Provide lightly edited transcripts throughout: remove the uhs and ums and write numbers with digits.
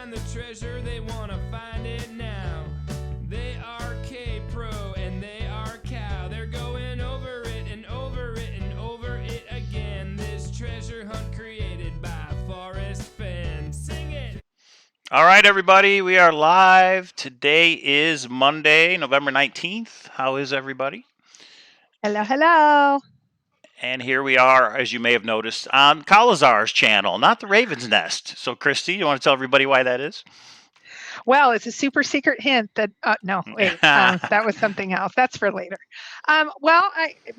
find the treasure, they want to find it now. They are Kpro and they are Cow. They're going over it and over it and over it again. This treasure hunt created by Forrest Fenn. Sing it! All right, everybody, we are live. Today is Monday, November 19th. How is everybody? Hello, hello. And here we are, as you may have noticed, on Cowlazars channel, not the Raven's Nest. So, Christy, you want to tell everybody why that is? Well, it's a super secret hint that, no, wait, that was something else. That's for later.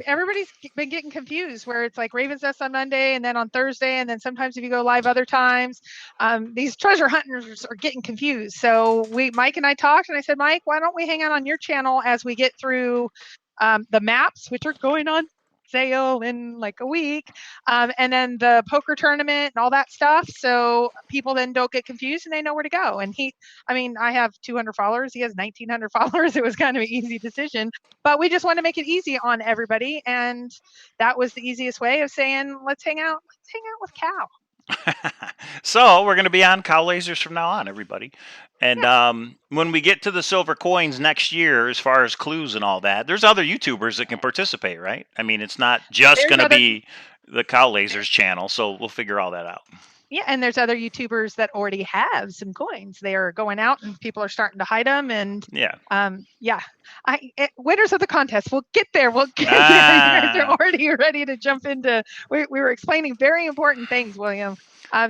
Everybody's been getting confused where it's like Raven's Nest on Monday and then on Thursday. And then sometimes if you go live other times, these treasure hunters are getting confused. So Mike and I talked and I said, Mike, why don't we hang out on your channel as we get through the maps, which are going on sale in like a week, and then the poker tournament and all that stuff, so people then don't get confused and they know where to go. And I have 200 followers, he has 1900 followers. It was kind of an easy decision, but we just want to make it easy on everybody, and that was the easiest way of saying let's hang out with Cow. So we're going to be on Cowlazars from now on, everybody. And Yeah. When we get to the silver coins next year, as far as clues and all that, there's other YouTubers that can participate, right? I mean, it's not just going to be the Cowlazars channel, so we'll figure all that out. Yeah, and there's other YouTubers that already have some coins. They are going out and people are starting to hide them. And winners of the contest. We'll get there. We'll get there. You guys are already ready to jump into. We were explaining very important things, William.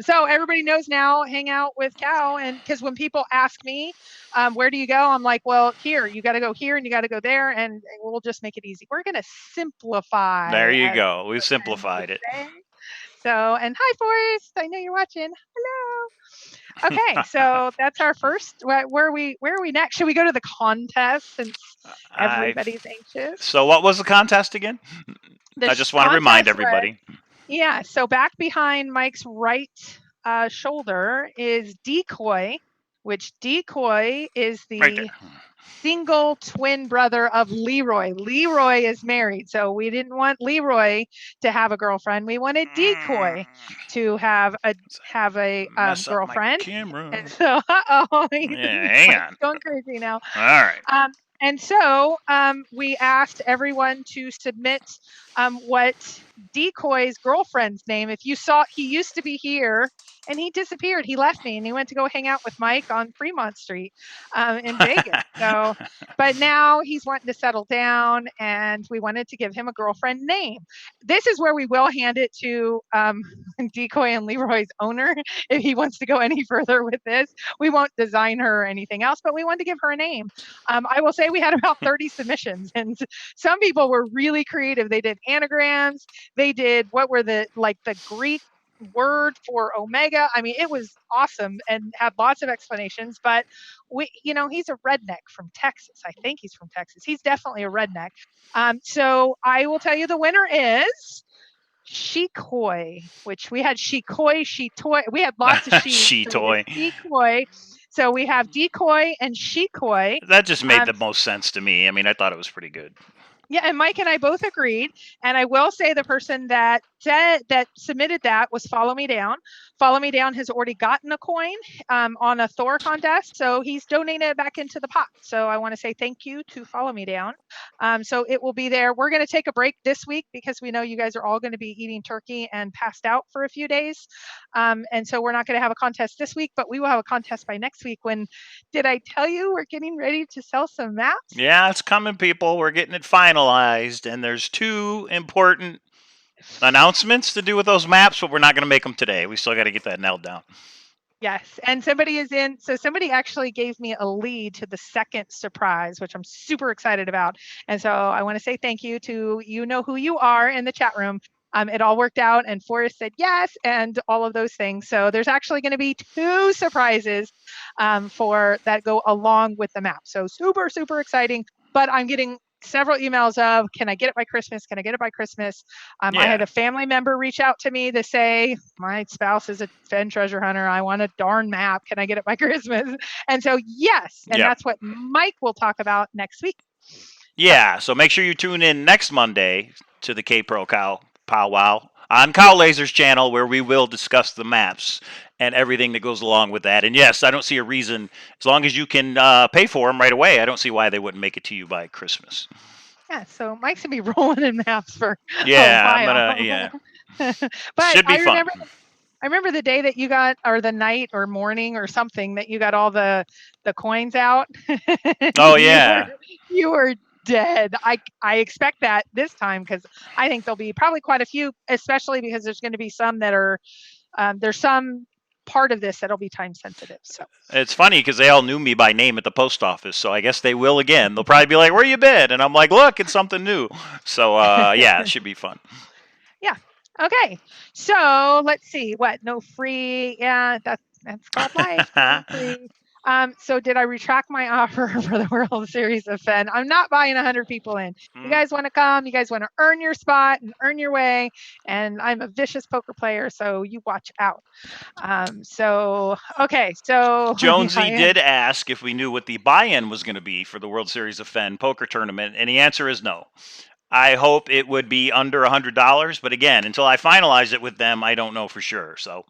So everybody knows now. Hang out with Cow, and because when people ask me, where do you go? I'm like, well, here. You got to go here, and you got to go there, and we'll just make it easy. We're gonna simplify. There you go. We've simplified it. So, and hi, Forrest. I know you're watching. Hello. Okay, so that's our first. Where are we next? Should we go to the contest since everybody's anxious? So, what was the contest again? I just want to remind everybody. So back behind Mike's right shoulder is Decoy, which Decoy is the single twin brother of Leroy. Leroy is married, so we didn't want Leroy to have a girlfriend. We wanted Decoy to have a girlfriend. And so, hang on, going crazy now. All right. And so we asked everyone to submit what Decoy's girlfriend's name. If you saw, he used to be here and he disappeared. He left me and he went to go hang out with Mike on Fremont Street in Vegas. So, but now he's wanting to settle down and we wanted to give him a girlfriend name. This is where we will hand it to Decoy and Leroy's owner if he wants to go any further with this. We won't design her or anything else, but we wanted to give her a name. I will say we had about 30 submissions and some people were really creative. They did anagrams. They did what were the Greek word for omega. I mean, it was awesome and had lots of explanations, but he's a redneck from Texas. I think he's from Texas. He's definitely a redneck. So I will tell you the winner is She-Toy, which we had She-Toy. We had lots of She-Toy. Decoy. So we have Decoy and She-Toy. That just made the most sense to me. I mean, I thought it was pretty good. Yeah, and Mike and I both agreed. And I will say the person that submitted that was Follow Me Down. Follow Me Down has already gotten a coin on a Thor contest, so he's donated it back into the pot. So I want to say thank you to Follow Me Down. So it will be there. We're going to take a break this week because we know you guys are all going to be eating turkey and passed out for a few days. And so we're not going to have a contest this week, but we will have a contest by next week when, did I tell you we're getting ready to sell some maps? Yeah, it's coming, people. We're getting it finalized, and there's two important announcements to do with those maps, but we're not going to make them today. We still got to get that nailed down. Yes, and somebody actually gave me a lead to the second surprise, which I'm super excited about. And so I want to say thank you to who you are in the chat room. It all worked out and Forrest said yes and all of those things. So there's actually going to be two surprises for that go along with the map. So super, super exciting. But I'm getting several emails of, can I get it by Christmas? Can I get it by Christmas? I had a family member reach out to me to say, my spouse is a Fenn treasure hunter. I want a darn map. Can I get it by Christmas? And so, yes. And that's what Mike will talk about next week. Yeah. So make sure you tune in next Monday to the Kpro Powwow on Cowlazars channel, where we will discuss the maps and everything that goes along with that. And yes, I don't see a reason, as long as you can pay for them right away, I don't see why they wouldn't make it to you by Christmas. Yeah, so Mike's gonna be rolling in maps for a Yeah, I'm while. gonna. Yeah, But should be fun. I remember the day that you got, or the night or morning or something, that you got all the coins out. Oh yeah. You were dead. I expect that this time, because I think there'll be probably quite a few, especially because there's going to be some that are there's some part of this that'll be time sensitive. So It's funny because they all knew me by name at the post office, so I guess they will again. They'll probably be like, "Where you been?" And I'm like, "Look, it's something new." So yeah, it should be fun. yeah. Okay. So let's see. What? No free. Yeah, that's called life. No free. So did I retract my offer for the World Series of Fenn? I'm not buying 100 people in. You guys want to come? You guys want to earn your spot and earn your way? And I'm a vicious poker player, so you watch out. So okay. So Jonesy did ask if we knew what the buy-in was going to be for the World Series of Fenn poker tournament, and the answer is no. I hope it would be under $100, but again, until I finalize it with them, I don't know for sure. So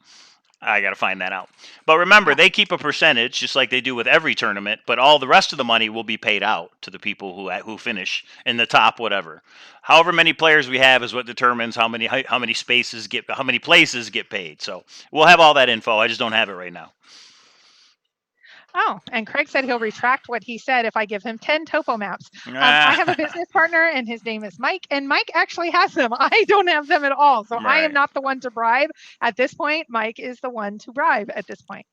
I got to find that out. But remember, they keep a percentage, just like they do with every tournament. But all the rest of the money will be paid out to the people who finish in the top whatever. However many players we have is what determines how many places get paid. So we'll have all that info. I just don't have it right now. Oh, and Craig said he'll retract what he said if I give him 10 topo maps. I have a business partner, and his name is Mike, and Mike actually has them. I don't have them at all. So I am not the one to bribe at this point. Mike is the one to bribe at this point.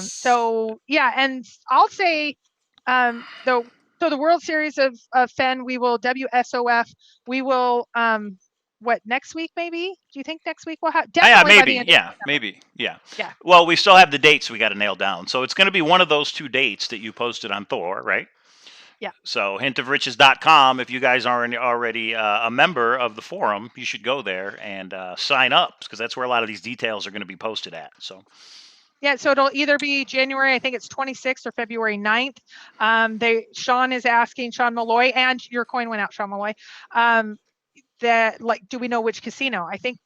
So yeah, and I'll say the World Series of Fenn, we will WSOF. We will what, next week maybe? Do you think next week we'll have? Definitely by the end of December. Maybe. Yeah. Yeah. Well, we still have the dates we got to nail down. So it's going to be one of those two dates that you posted on Thor, right? Yeah. So hintofriches.com, if you guys aren't already a member of the forum, you should go there and sign up, because that's where a lot of these details are going to be posted at. So yeah, so it'll either be January, I think it's 26th, or February 9th. Sean is asking, Sean Malloy, and your coin went out, Sean Malloy. That, like, do we know which casino? I think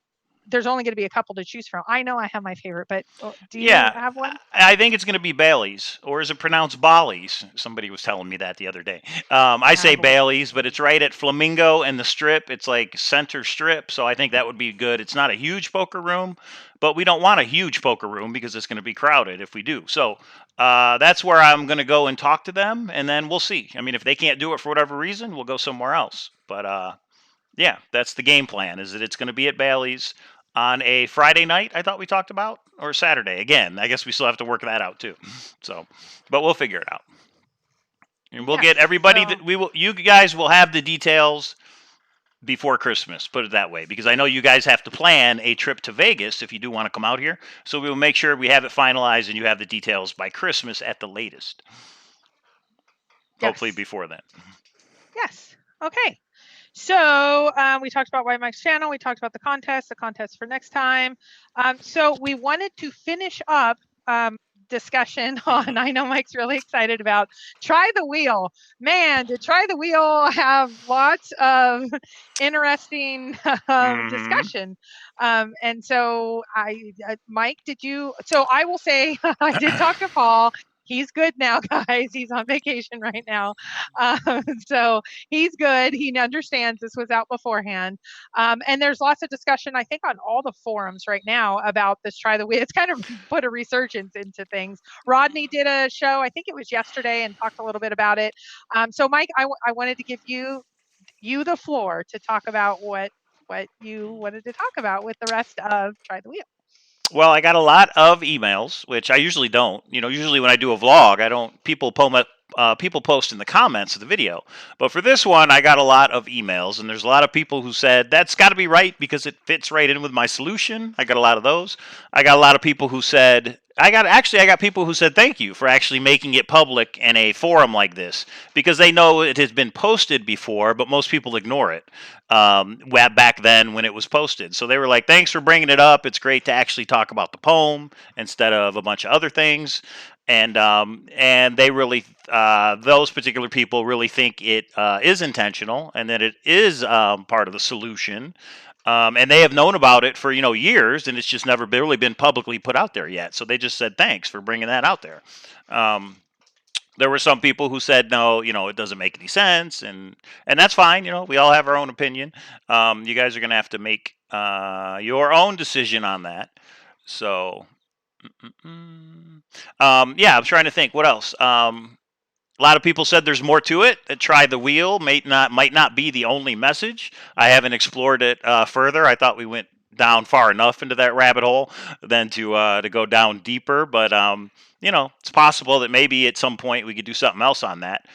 there's only going to be a couple to choose from. I know I have my favorite, but do you have one? I think it's going to be Bailey's, or is it pronounced Bally's? Somebody was telling me that the other day. I say Bailey's, but it's right at Flamingo and the Strip. It's like center strip, so I think that would be good. It's not a huge poker room, but we don't want a huge poker room because it's going to be crowded if we do. So that's where I'm going to go and talk to them, and then we'll see. I mean, if they can't do it for whatever reason, we'll go somewhere else. But yeah, that's the game plan, is that it's going to be at Bailey's on a Friday night, I thought we talked about, or Saturday. Again, I guess we still have to work that out too. So, but we'll figure it out. And we'll get everybody you guys will have the details before Christmas, put it that way, because I know you guys have to plan a trip to Vegas if you do want to come out here. So we will make sure we have it finalized and you have the details by Christmas at the latest. Yes. Hopefully before then. Yes. Okay. So we talked about White Mike's channel. We talked about the contest for next time. So we wanted to finish up discussion on, I know Mike's really excited about, Try the Wheel. Man, did Try the Wheel have lots of interesting discussion. And so Mike, so I will say, I did talk to Paul. He's good now, guys. He's on vacation right now. So he's good. He understands this was out beforehand. And there's lots of discussion, I think, on all the forums right now about this Try the Wheel. It's kind of put a resurgence into things. Rodney did a show, I think it was yesterday, and talked a little bit about it. So Mike, I wanted to give you the floor to talk about what you wanted to talk about with the rest of Try the Wheel. Well, I got a lot of emails, which I usually don't. Usually when I do a vlog, I don't. People post in the comments of the video. But for this one, I got a lot of emails, and there's a lot of people who said that's got to be right because it fits right in with my solution. I got a lot of those. I got a lot of people who said I got people who said thank you for actually making it public in a forum like this, because they know it has been posted before, but most people ignore it back then when it was posted. So they were like, thanks for bringing it up. It's great to actually talk about the poem instead of a bunch of other things. And they really, those particular people really think it is intentional and that it is part of the solution. And they have known about it for years, and it's just never really been publicly put out there yet. So they just said thanks for bringing that out there. There were some people who said no, it doesn't make any sense, and that's fine. We all have our own opinion. You guys are gonna have to make your own decision on that. So, yeah, I'm trying to think what else. A lot of people said there's more to it. Try the wheel might not be the only message. I haven't explored it further. I thought we went down far enough into that rabbit hole than to go down deeper. But it's possible that maybe at some point we could do something else on that.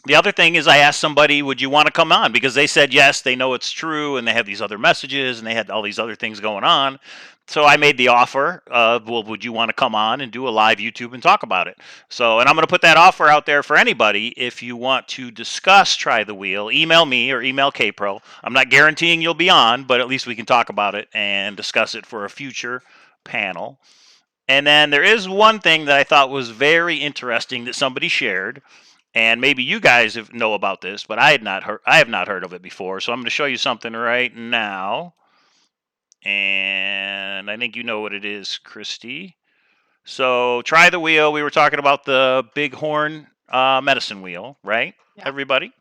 The other thing is I asked somebody, would you want to come on? Because they said yes, they know it's true, and they have these other messages, and they had all these other things going on. So I made the offer of, well, would you want to come on and do a live YouTube and talk about it? So, and I'm going to put that offer out there for anybody. If you want to discuss Try the Wheel, email me or email Kpro. I'm not guaranteeing you'll be on, but at least we can talk about it and discuss it for a future panel. And then there is one thing that I thought was very interesting that somebody shared. And maybe you guys know about this, but I have not heard of it before. So I'm going to show you something right now. And I think you know what it is, Christy. So Try the Wheel. We were talking about the bighorn medicine wheel, right? Yeah. Everybody.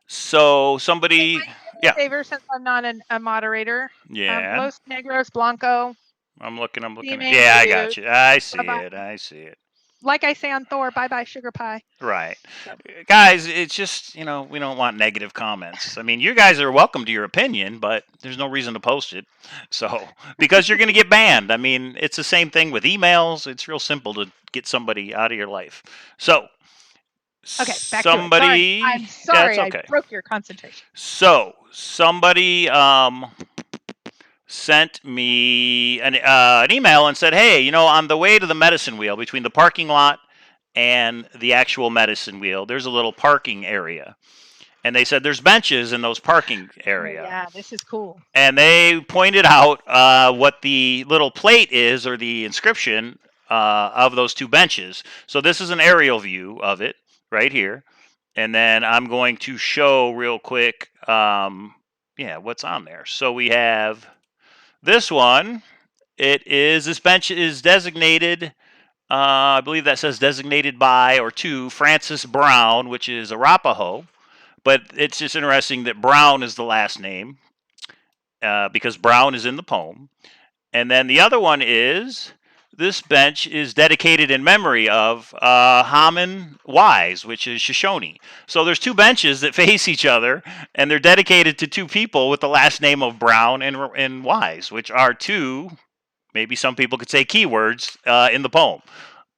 So somebody, yeah. Favor, since I'm not a moderator. Yeah. Los Negros Blanco. I'm looking. Yeah, I got you. I see it. Like I say on Thor, bye-bye sugar pie. Right. Guys, it's just, we don't want negative comments. I mean, you guys are welcome to your opinion, but there's no reason to post it. So, because you're going to get banned. I mean, it's the same thing with emails. It's real simple to get somebody out of your life. So, okay, back somebody. To it. I'm sorry, okay. I broke your concentration. So, somebody sent me an email and said, hey, on the way to the medicine wheel, between the parking lot and the actual medicine wheel, there's a little parking area. And they said there's benches in those parking area. Yeah, this is cool. And they pointed out what the little plate is, or the inscription of those two benches. So this is an aerial view of it right here. And then I'm going to show real quick, what's on there. So we have this one. This bench is designated, I believe that says designated by or to Francis Brown, which is Arapaho. But it's just interesting that Brown is the last name because Brown is in the poem. And then the other one is, this bench is dedicated in memory of Haman Wise, which is Shoshone. So there's two benches that face each other, and they're dedicated to two people with the last name of Brown and Wise, which are two, maybe some people could say keywords in the poem,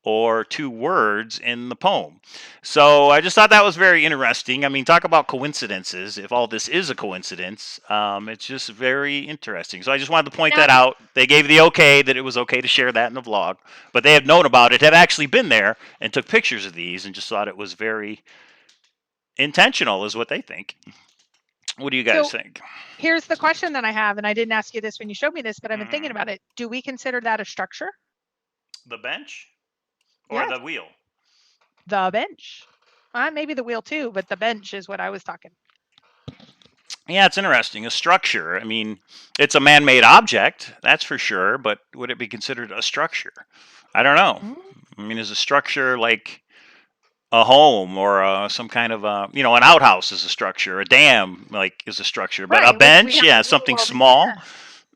or two words in the poem. So I just thought that was very interesting. I mean, talk about coincidences. If all this is a coincidence, it's just very interesting. So I just wanted to point that out. They gave the okay that it was okay to share that in the vlog, but they have known about it, have actually been there and took pictures of these, and just thought it was very intentional is what they think. What do you guys think? Here's the question that I have, and I didn't ask you this when you showed me this, but I've been thinking about it. Do we consider that a structure? The bench? Or the wheel? The bench. Maybe the wheel too, but the bench is what I was talking. Yeah, it's interesting. A structure. I mean, it's a man-made object, that's for sure, but would it be considered a structure? I don't know. I mean, is a structure like a home or some kind of an outhouse is a structure? A dam is a structure, but a bench, something small.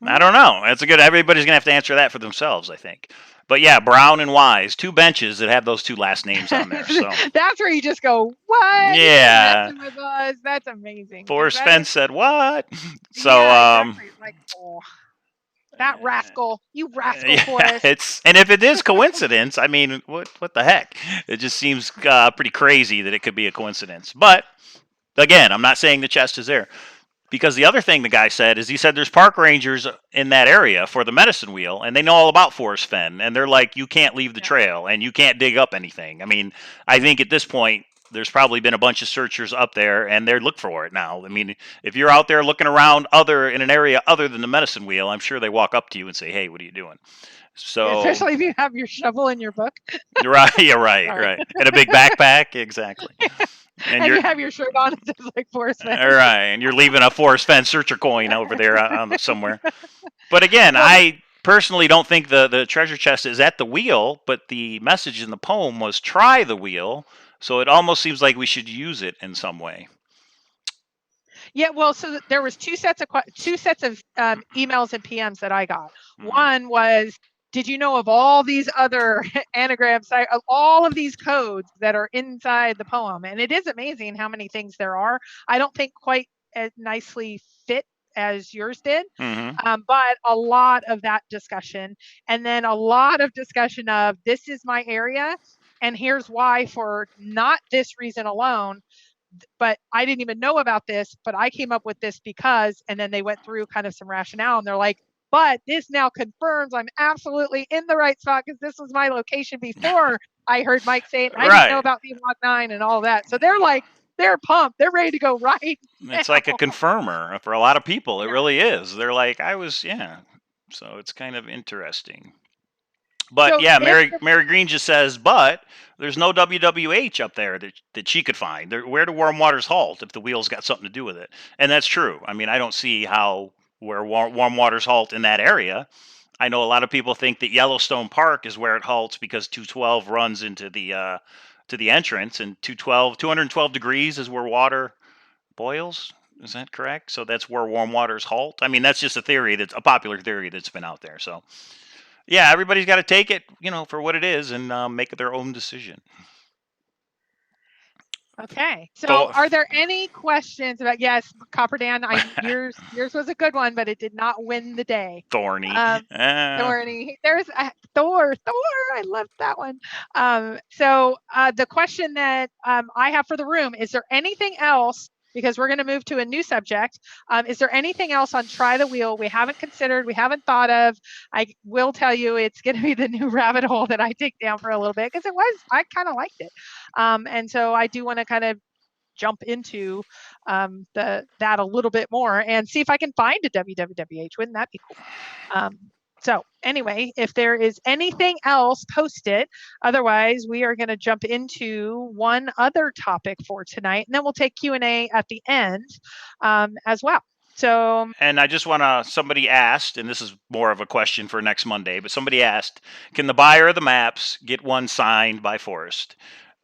I don't know. That's everybody's gonna have to answer that for themselves, I think. But yeah, Brown and Wise, two benches that have those two last names on there. So that's where you just go, what? Yeah, that's amazing. Forrest Fenn said what? So exactly. That rascal, you rascal, Forrest. And if it is coincidence, I mean, what the heck? It just seems pretty crazy that it could be a coincidence. But again, I'm not saying the chest is there. Because the other thing the guy said is, he said there's park rangers in that area for the medicine wheel, and they know all about Forrest Fenn, and they're like, you can't leave the trail, and you can't dig up anything. I mean, I think at this point, there's probably been a bunch of searchers up there, and they're looking for it now. I mean, if you're out there looking around in an area other than the medicine wheel, I'm sure they walk up to you and say, hey, what are you doing? So, especially if you have your shovel in your book. Right, right. And a big backpack, exactly. And you have your shirt on, it says like Forrest Fenn. Right, and you're leaving a Forrest Fenn searcher coin over there somewhere. But again, Well, I personally don't think the treasure chest is at the wheel, but the message in the poem was try the wheel, so it almost seems like we should use it in some way. Yeah, well, so there was two sets of emails and PMs that I got. One was, did you know of all these other anagrams, of all of these codes that are inside the poem? And it is amazing how many things there are. I don't think quite as nicely fit as yours did, but a lot of that discussion, and then a lot of discussion of this is my area, and here's why, for not this reason alone, but I didn't even know about this, but I came up with this because, and then they went through kind of some rationale, and they're like, but this now confirms I'm absolutely in the right spot because this was my location before I heard Mike say it. I didn't know about the Block 9 and all that. So they're like, they're pumped. They're ready to go right now. It's like a confirmer for a lot of people. It really is. They're like, So it's kind of interesting. But so Mary Green just says, but there's no WWH up there that she could find. Where do warm waters halt if the wheel's got something to do with it? And that's true. I mean, I don't see where warm waters halt in that area. I know a lot of people think that Yellowstone Park is where it halts because 212 runs into the to the entrance, and 212 degrees is where water boils. Is that correct? So that's where warm waters halt. I mean, that's just a popular theory that's been out there. So yeah, everybody's got to take it, for what it is and make their own decision. Okay. So are there any questions about, yes, Copper Dan, yours was a good one, but it did not win the day. Thorny. Thorny. There's Thor. I loved that one. So the question that I have for the room, is there anything else, because we're going to move to a new subject, is there anything else on Try the Wheel we haven't considered, we haven't thought of? I will tell you it's going to be the new rabbit hole that I dig down for a little bit, because I kind of liked it. And so I do want to kind of jump into that a little bit more and see if I can find a WWWH. Wouldn't that be cool? So anyway, if there is anything else, post it. Otherwise, we are going to jump into one other topic for tonight, and then we'll take Q&A at the end as well. So, and I just want to, somebody asked, and this is more of a question for next Monday, but somebody asked, can the buyer of the maps get one signed by Forrest?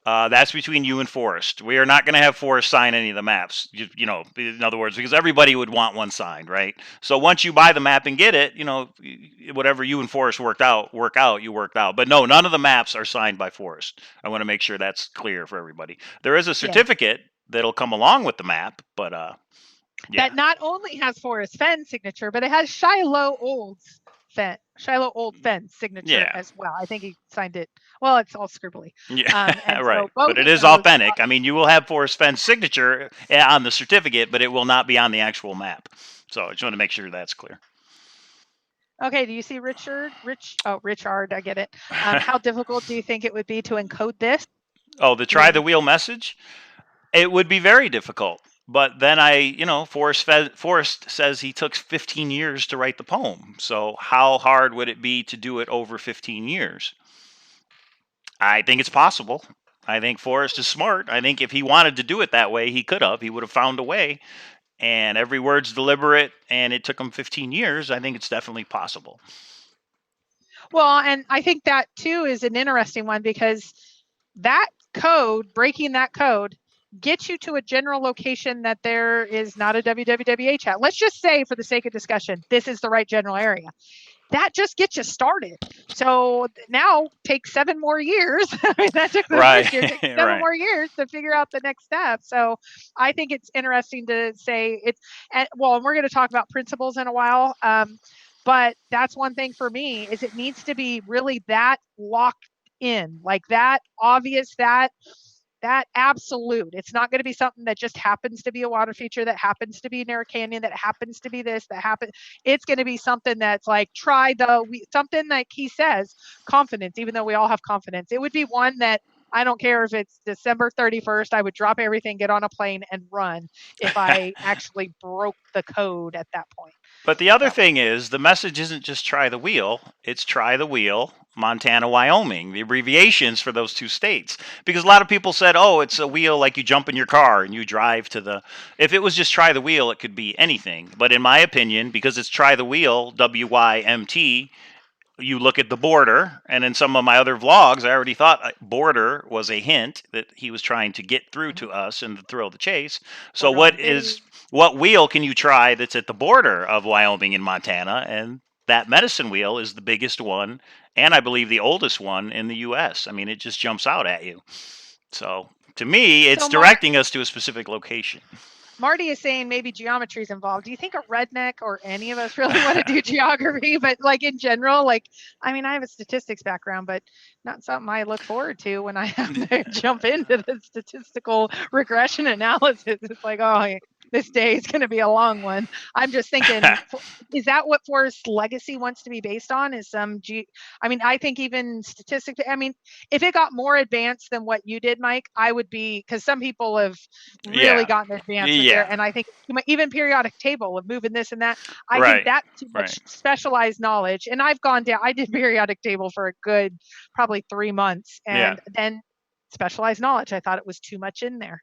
That's between you and Forrest. We are not going to have Forrest sign any of the maps, in other words, because everybody would want one signed, right? So once you buy the map and get it, whatever you and Forrest work out. But no, none of the maps are signed by Forrest. I want to make sure that's clear for everybody. There is a certificate that'll come along with the map, but that not only has Forrest Fenn's signature, but it has Shiloh Old Fenn's signature as well. I think he signed it. Well, it's all scribbly. Yeah, right. So but it is authentic. I mean, you will have Forrest Fenn's signature on the certificate, but it will not be on the actual map. So I just want to make sure that's clear. Okay, do you see Richard? Richard, I get it. How difficult do you think it would be to encode this? Oh, the Try the Wheel message? It would be very difficult. But then Forrest says he took 15 years to write the poem. So how hard would it be to do it over 15 years? I think it's possible. I think Forrest is smart. I think if he wanted to do it that way, he could have. He would have found a way. And every word's deliberate, and it took him 15 years. I think it's definitely possible. Well, and I think that, too, is an interesting one, because that code, breaking that code, get you to a general location that there is not a WWWH at. Let's just say, for the sake of discussion, this is the right general area. That just gets you started. So now take 7 more years. I mean, that took the first year, take 7 more years to figure out the next step. So I think it's interesting to say and we're going to talk about principles in a while. But that's one thing for me, is it needs to be really that locked in, like that obvious, that absolute. It's not going to be something that just happens to be a water feature, that happens to be Narrow Canyon, that happens to be this, that happens. It's going to be something that's like, something like he says, confidence, even though we all have confidence. It would be one that, I don't care if it's December 31st, I would drop everything, get on a plane, and run if I actually broke the code at that point. But the other So. thing is, the message isn't just try the wheel, it's try the wheel, Montana, Wyoming, the abbreviations for those two states. Because a lot of people said, oh, it's a wheel like you jump in your car and you drive to the. If it was just try the wheel, it could be anything. But in my opinion, because it's try the wheel, WYMT, you look at the border, and in some of my other vlogs, I already thought border was a hint that he was trying to get through to us and the thrill of the chase. So what wheel can you try that's at the border of Wyoming and Montana? And that medicine wheel is the biggest one, and I believe the oldest one in the U.S. I mean, it just jumps out at you. So to me, it's So directing us to a specific location. Marty is saying maybe geometry is involved. Do you think a redneck or any of us really want to do geography? But like in general, like, I mean, I have a statistics background, but not something I look forward to when I have to jump into the statistical regression analysis. It's like, oh, this day is going to be a long one. I'm just thinking, is that what Forrest's legacy wants to be based on? Is some I mean, I think even statistics, I mean, if it got more advanced than what you did, Mike, I would be, because some people have really gotten advanced with there. And I think even periodic table of moving this and that, I think that's too much specialized knowledge. And I've gone down, I did periodic table for a good, probably 3 months. And then specialized knowledge, I thought it was too much in there.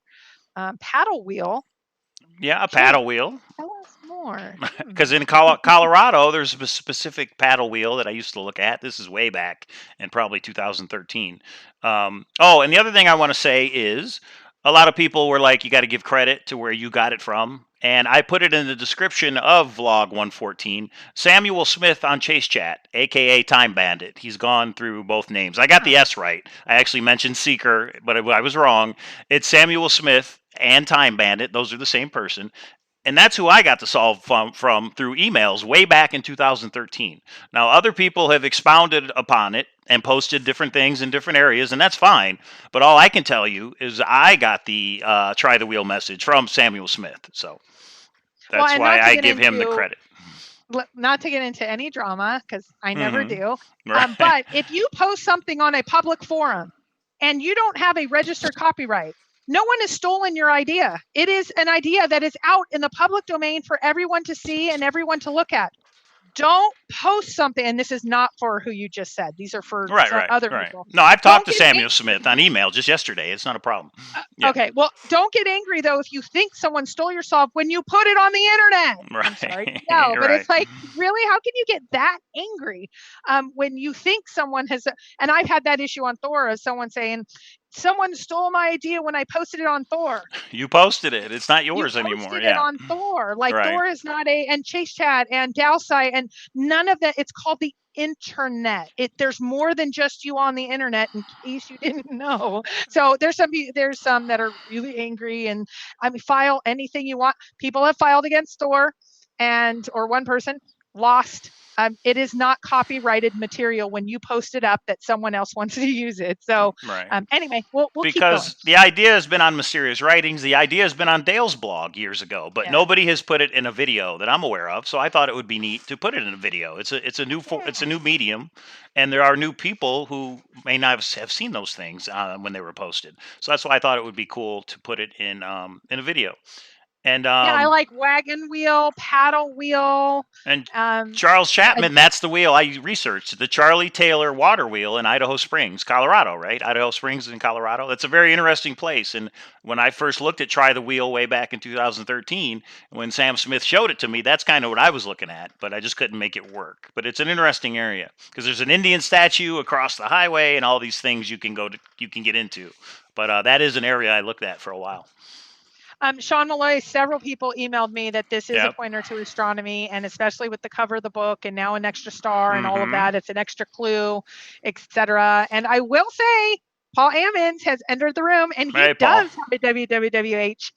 Paddle wheel. Yeah, a paddle wheel. Tell us more. Because in Colorado, there's a specific paddle wheel that I used to look at. This is way back in probably 2013. And the other thing I want to say is a lot of people were like, you got to give credit to where you got it from. And I put it in the description of Vlog 114. Samuel Smith on Chase Chat, a.k.a. Time Bandit. He's gone through both names. I got the S right. I actually mentioned Seeker, but I was wrong. It's Samuel Smith and Time Bandit. Those are the same person. And that's who I got to solve from through emails way back in 2013. Now, other people have expounded upon it and posted different things in different areas, and that's fine. But all I can tell you is I got the try the wheel message from Samuel Smith. So that's why I give him the credit. Not to get into any drama, because I never do. Right. But if you post something on a public forum and you don't have a registered copyright, no one has stolen your idea. It is an idea that is out in the public domain for everyone to see and everyone to look at. Don't post something, and this is not for who you just said. These are for other people. No, I've talked to Samuel Smith on email just yesterday. It's not a problem. Okay, well, don't get angry, though, if you think someone stole your song when you put it on the internet. Right. I'm sorry. No, but it's like, really? How can you get that angry when you think someone has... And I've had that issue on Thor of someone saying, someone stole my idea when I posted it on Thor. You posted it. It's not yours anymore. You posted it on Thor. Like Thor is not and Chase Chat and Dowsite and none of that. It's called the internet. There's more than just you on the internet, in case you didn't know. So there's some that are really angry, and I mean, file anything you want. People have filed against Thor, or one person lost. It is not copyrighted material when you post it up that someone else wants to use it. So anyway, we'll keep going. Because the idea has been on Mysterious Writings. The idea has been on Dale's blog years ago, but nobody has put it in a video that I'm aware of. So I thought it would be neat to put it in a video. It's a new medium, and there are new people who may not have seen those things when they were posted. So that's why I thought it would be cool to put it in a video. And I like wagon wheel, paddle wheel. And Charles Chapman, that's the wheel I researched. The Charlie Taylor water wheel in Idaho Springs, Colorado, right? Idaho Springs in Colorado. That's a very interesting place. And when I first looked at Try the Wheel way back in 2013, when Sam Smith showed it to me, that's kind of what I was looking at. But I just couldn't make it work. But it's an interesting area because there's an Indian statue across the highway and all these things you can get into. But that is an area I looked at for a while. Sean Malloy, several people emailed me that this is a pointer to astronomy, and especially with the cover of the book and now an extra star and all of that, it's an extra clue, etc. And I will say, Paul Ammons has entered the room, and he does have a WWWH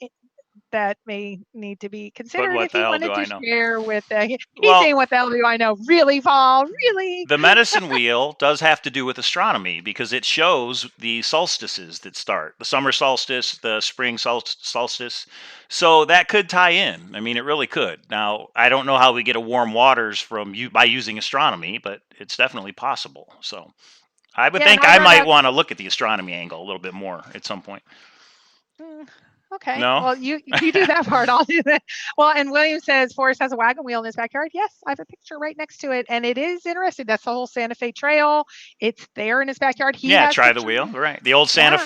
that may need to be considered if you wanted to share with he's saying, what the hell do I know? Really, Paul? Really? The medicine wheel does have to do with astronomy because it shows the solstices that start. The summer solstice, the spring solstice. So that could tie in. I mean, it really could. Now, I don't know how we get a warm waters by using astronomy, but it's definitely possible. So I would think I might want to look at the astronomy angle a little bit more at some point. Okay. No? Well, you do that part. I'll do that. Well, and William says Forrest has a wagon wheel in his backyard. Yes, I have a picture right next to it, and it is interesting. That's the whole Santa Fe Trail. It's there in his backyard. He Yeah, has try the pictures. wheel. Right. The old Yeah.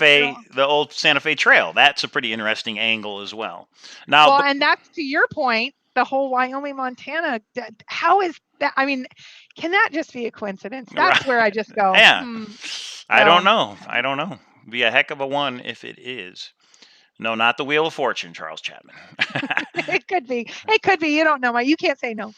the old Santa Fe Trail. That's a pretty interesting angle as well. Now, Well, and that's to your point. The whole Wyoming, Montana. How is that? I mean, can that just be a coincidence? That's right. where I just go. Yeah. I don't So know. I don't know. Be a heck of a one if it is. No, not the Wheel of Fortune, Charles Chapman. it could be. It could be. You don't know. You can't say no.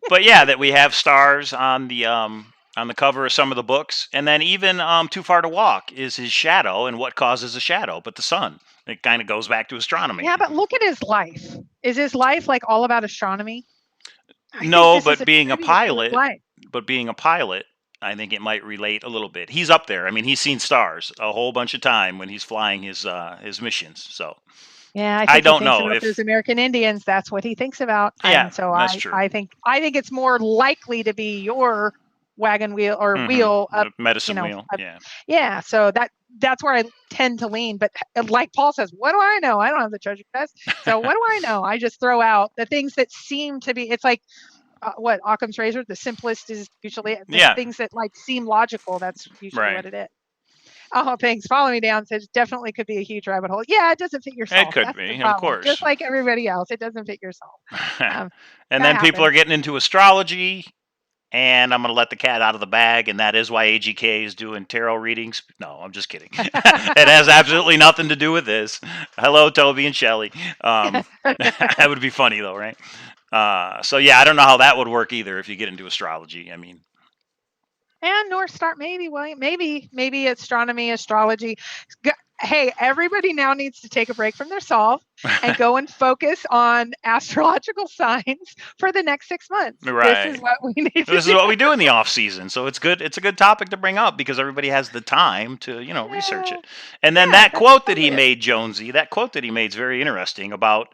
But yeah, that we have stars on the cover of some of the books, and then even Too Far to Walk is his shadow, and what causes a shadow? But the sun. It kind of goes back to astronomy. Yeah, but look at his life. Is his life like all about astronomy? No, but being a pilot, I think it might relate a little bit. He's up there. I mean, he's seen stars a whole bunch of time when he's flying his missions. So yeah, I think don't he thinks know about if those American Indians. That's what he thinks about. Yeah, And so that's true. I think it's more likely to be your wagon wheel or wheel up, medicine wheel. Yeah. Yeah. So that's where I tend to lean. But like Paul says, what do I know? I don't have the treasure chest. So what do I know? I just throw out the things that seem to be. It's like what Occam's razor. The simplest is usually the things that like seem logical. That's usually what it is. Oh, thanks. Follow Me Down says definitely could be a huge rabbit hole. Yeah, it doesn't fit yourself. It could be, of course. Just like everybody else, it doesn't fit yourself. And then people are getting into astrology, and I'm going to let the cat out of the bag, and that is why AGK is doing tarot readings. No, I'm just kidding. It has absolutely nothing to do with this. Hello, Toby and Shelley. That would be funny, though, right? So, yeah, I don't know how that would work either if you get into astrology. I mean... And North Star, maybe, William, maybe astronomy, astrology. Hey, everybody now needs to take a break from their solve and go and focus on astrological signs for the next 6 months. Right. This is what we need to do. This is what we do in the off season. So it's good. It's a good topic to bring up because everybody has the time to, research it. And then that quote that he made, Jonesy, that quote that he made is very interesting about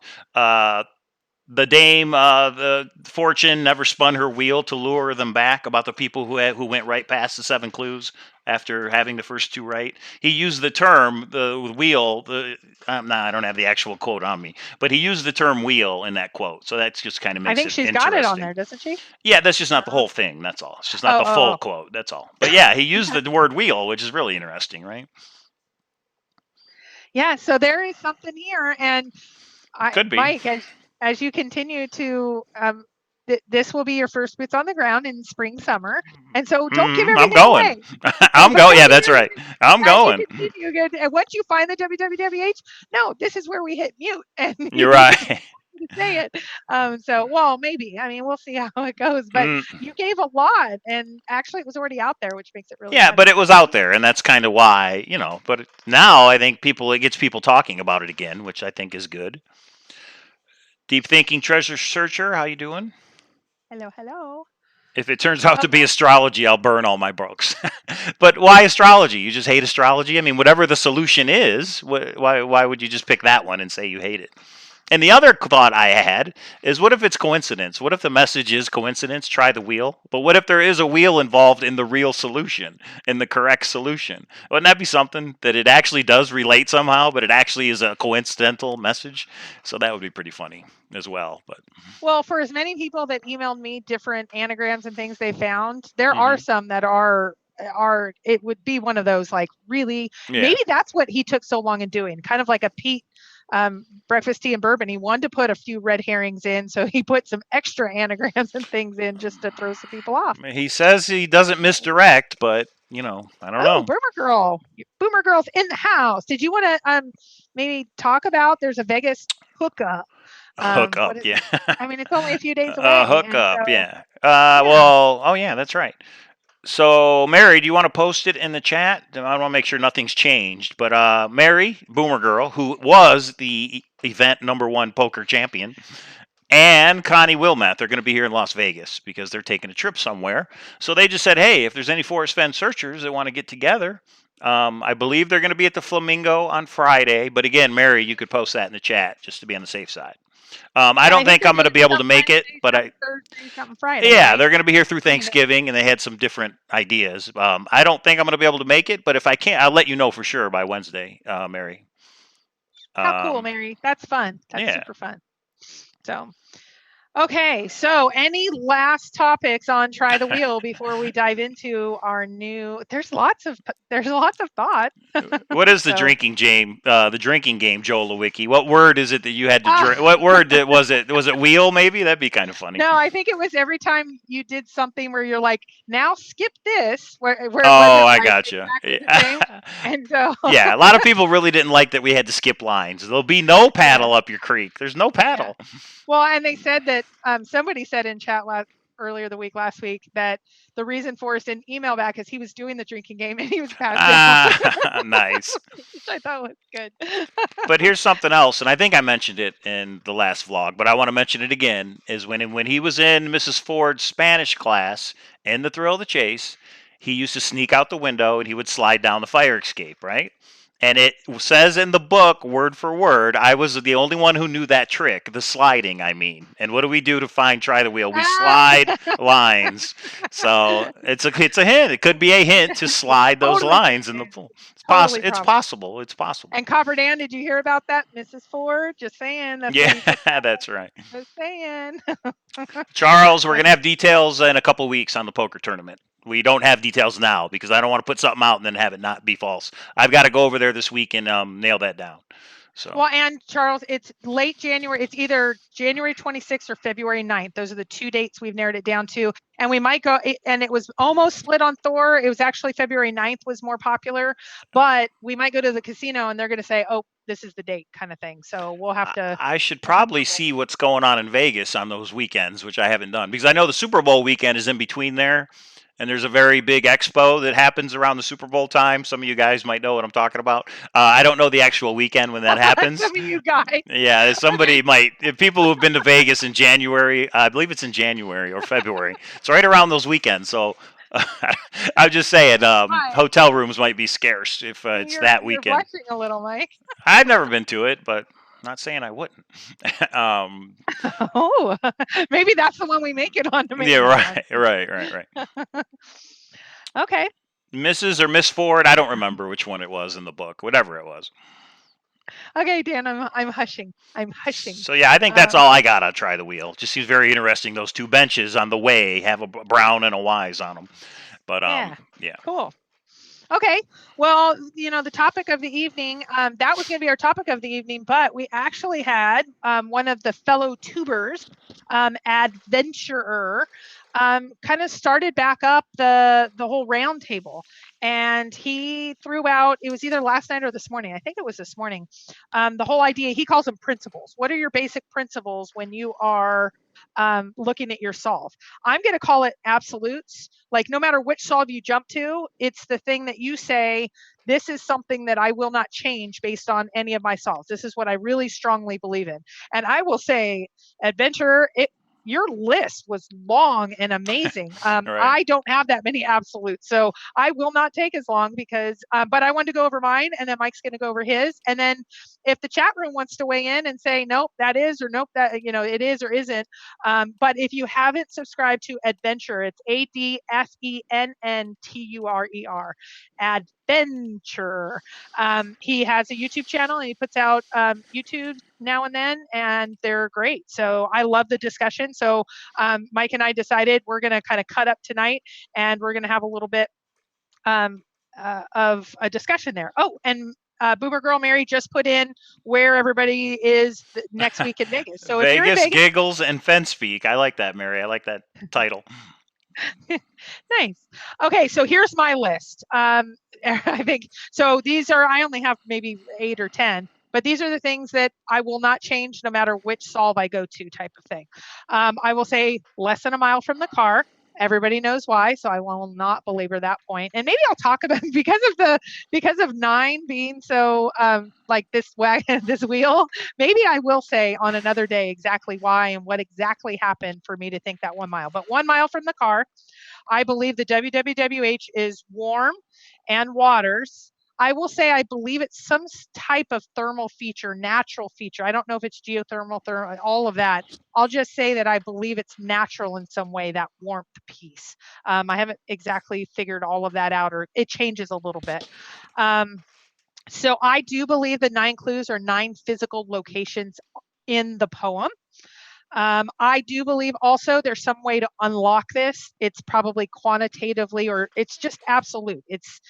the dame, the fortune never spun her wheel to lure them back, about the people who went right past the 7 clues after having the first 2 right. He used the term, the wheel, I don't have the actual quote on me, but he used the term wheel in that quote. So that's just kind of makes it interesting. I think she's got it on there, doesn't she? Yeah, that's just not the whole thing. That's all. It's just not the full quote. That's all. But yeah, he used the word wheel, which is really interesting, right? Yeah, so there is something here. And could be. Mike, as you continue to, this will be your first boots on the ground in spring, summer. And so don't give everything away. I'm going. Yeah, that's right. I'm going. And once you find the WWWH, no, this is where we hit mute. And you're right. Say it. Well, maybe. I mean, we'll see how it goes. But you gave a lot, and actually, it was already out there, which makes it really. Yeah, but it was out there, and that's kind of why, But now I think it gets people talking about it again, which I think is good. Deep Thinking Treasure Searcher, how you doing? Hello. If it turns out to be astrology, I'll burn all my books. But why astrology? You just hate astrology? I mean, whatever the solution is, why would you just pick that one and say you hate it? And the other thought I had is, what if it's coincidence? What if the message is coincidence? Try the wheel. But what if there is a wheel involved in the real solution, in the correct solution? Wouldn't that be something that it actually does relate somehow, but it actually is a coincidental message? So that would be pretty funny as well. But well, for as many people that emailed me different anagrams and things they found, there are some that are it would be one of those, like, really, maybe that's what he took so long in doing, kind of like a Pete breakfast tea and bourbon. He wanted to put a few red herrings in, so he put some extra anagrams and things in just to throw some people off. He says he doesn't misdirect, but I don't know. Boomer Girl's in the house. Did you want to maybe talk about, there's a Vegas hookup? Hookup, yeah. I mean, it's only a few days away. Hookup, yeah. Well, oh yeah, that's right. So, Mary, do you want to post it in the chat? I want to make sure nothing's changed. But Mary, Boomer Girl, who was the event #1 poker champion, and Connie Wilmeth are going to be here in Las Vegas because they're taking a trip somewhere. So they just said, hey, if there's any Forrest Fenn searchers that want to get together, I believe they're going to be at the Flamingo on Friday. But again, Mary, you could post that in the chat just to be on the safe side. I don't think I'm going to be able to make it, but Friday, right? They're going to be here through Thanksgiving, and they had some different ideas. I don't think I'm going to be able to make it, but if I can't, I'll let you know for sure by Wednesday, Mary. How cool, Mary. That's fun. That's Yeah. super fun. So, okay. So any last topics on Try the Wheel before we dive into our new, there's lots of thought. What is the So- drinking game? The drinking game, Joe Lewicki. What word is it that you had to Ah. drink? What word was it? Was it wheel? Maybe that'd be kind of funny. No, I think it was every time you did something where you're like, now skip this, where it Oh, wasn't I like gotcha. exactly the same. And so Yeah, a lot of people really didn't like that we had to skip lines. There'll be no paddle up your creek. There's no paddle. Well, and they said that somebody said in chat earlier the week last week that the reason Forrest didn't email back is he was doing the drinking game and he was passed out. Nice. Which I thought was good. But here's something else, and I think I mentioned it in the last vlog, but I want to mention it again, is when he was in Mrs. Ford's Spanish class in The Thrill of the Chase, he used to sneak out the window and he would slide down the fire escape, right? And it says in the book, word for word, I was the only one who knew that trick, the sliding, I mean. And what do we do to find Try the Wheel? We slide lines. So it's a hint. It could be a hint to slide those lines in the pool. It's possible. It's possible. And Copper Dan, did you hear about that, Mrs. Ford? Just saying. That's right. Just saying. Charles, we're going to have details in a couple weeks on the poker tournament. We don't have details now because I don't want to put something out and then have it not be false. I've got to go over there this week and nail that down. So. Well, and Charles, it's late January. It's either January 26th or February 9th. Those are the two dates we've narrowed it down to. And we might go, and it was almost split on Thor. It was actually February 9th was more popular, but we might go to the casino and they're going to say, oh, this is the date kind of thing. So we'll have to. I should probably see what's going on in Vegas on those weekends, which I haven't done because I know the Super Bowl weekend is in between there. And there's a very big expo that happens around the Super Bowl time. Some of you guys might know what I'm talking about. I don't know the actual weekend when that happens. Some of you guys. Yeah, somebody might. If people who've been to Vegas in January, I believe it's in January or February. It's right around those weekends. So I'm just saying, hotel rooms might be scarce if it's that weekend. You're blushing a little, Mike. I've never been to it, but not saying I wouldn't. Oh, maybe that's the one we make it on. Yeah, right. Okay. Mrs. or Miss Ford, I don't remember which one it was in the book, whatever it was. Okay, Dan, I'm hushing. So yeah, I think that's all I got on Try the Wheel. Just seems very interesting. Those two benches on the way have a brown and a wise on them. But yeah. Cool. Okay, well, the topic of the evening, that was going to be our topic of the evening, but we actually had one of the fellow tubers, adventurer, kind of started back up the whole round table. And he threw out, it was either last night or this morning, I think it was this morning, the whole idea, he calls them principles. What are your basic principles when you are looking at your solve? I'm going to call it absolutes. Like no matter which solve you jump to, it's the thing that you say, this is something that I will not change based on any of my solves. This is what I really strongly believe in. And I will say, adventure, your list was long and amazing. Right. I don't have that many absolutes, so I will not take as long because, but I wanted to go over mine and then Mike's going to go over his. And then if the chat room wants to weigh in and say, nope, that is, or nope, that, it is or isn't. But if you haven't subscribed to Adventure, it's ADFENNTURER, Adventure. He has a YouTube channel and he puts out YouTube now and then, and they're great. So I love the discussion. So Mike and I decided we're going to kind of cut up tonight and we're going to have a little bit of a discussion there. Oh, and Boomer Girl Mary just put in where everybody is next week in Vegas. So if you're in Vegas, Giggles, and Fence Speak. I like that, Mary. I like that title. Nice. Okay, so here's my list. I think so. These are, I only have maybe 8 or 10. But these are the things that I will not change no matter which solve I go to, type of thing. I will say less than a mile from the car. Everybody knows why, so I will not belabor that point. And maybe I'll talk about because of 9 being so like this wagon, this wheel. Maybe I will say on another day exactly why and what exactly happened for me to think that 1 mile. But 1 mile from the car, I believe the WWWH is warm and waters. I will say I believe it's some type of thermal feature, natural feature. I don't know if it's geothermal, thermal, all of that. I'll just say that I believe it's natural in some way, that warmth piece. I haven't exactly figured all of that out, or it changes a little bit. So I do believe the 9 clues are 9 physical locations in the poem. I do believe also there's some way to unlock this. It's probably quantitatively, or it's just absolute. It's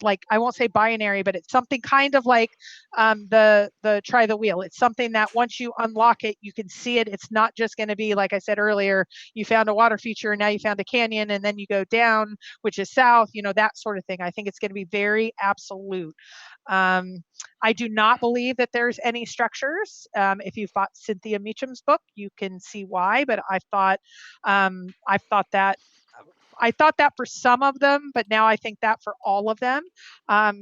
like, I won't say binary, but it's something kind of like the try the wheel. It's something that once you unlock it, you can see it. It's not just going to be like I said earlier. You found a water feature and now you found a canyon, and then you go down, which is south. That sort of thing. I think it's going to be very absolute. I do not believe that there's any structures. If you've bought Cynthia Meacham's book, you can see why. But I thought that for some of them, but now I think that for all of them,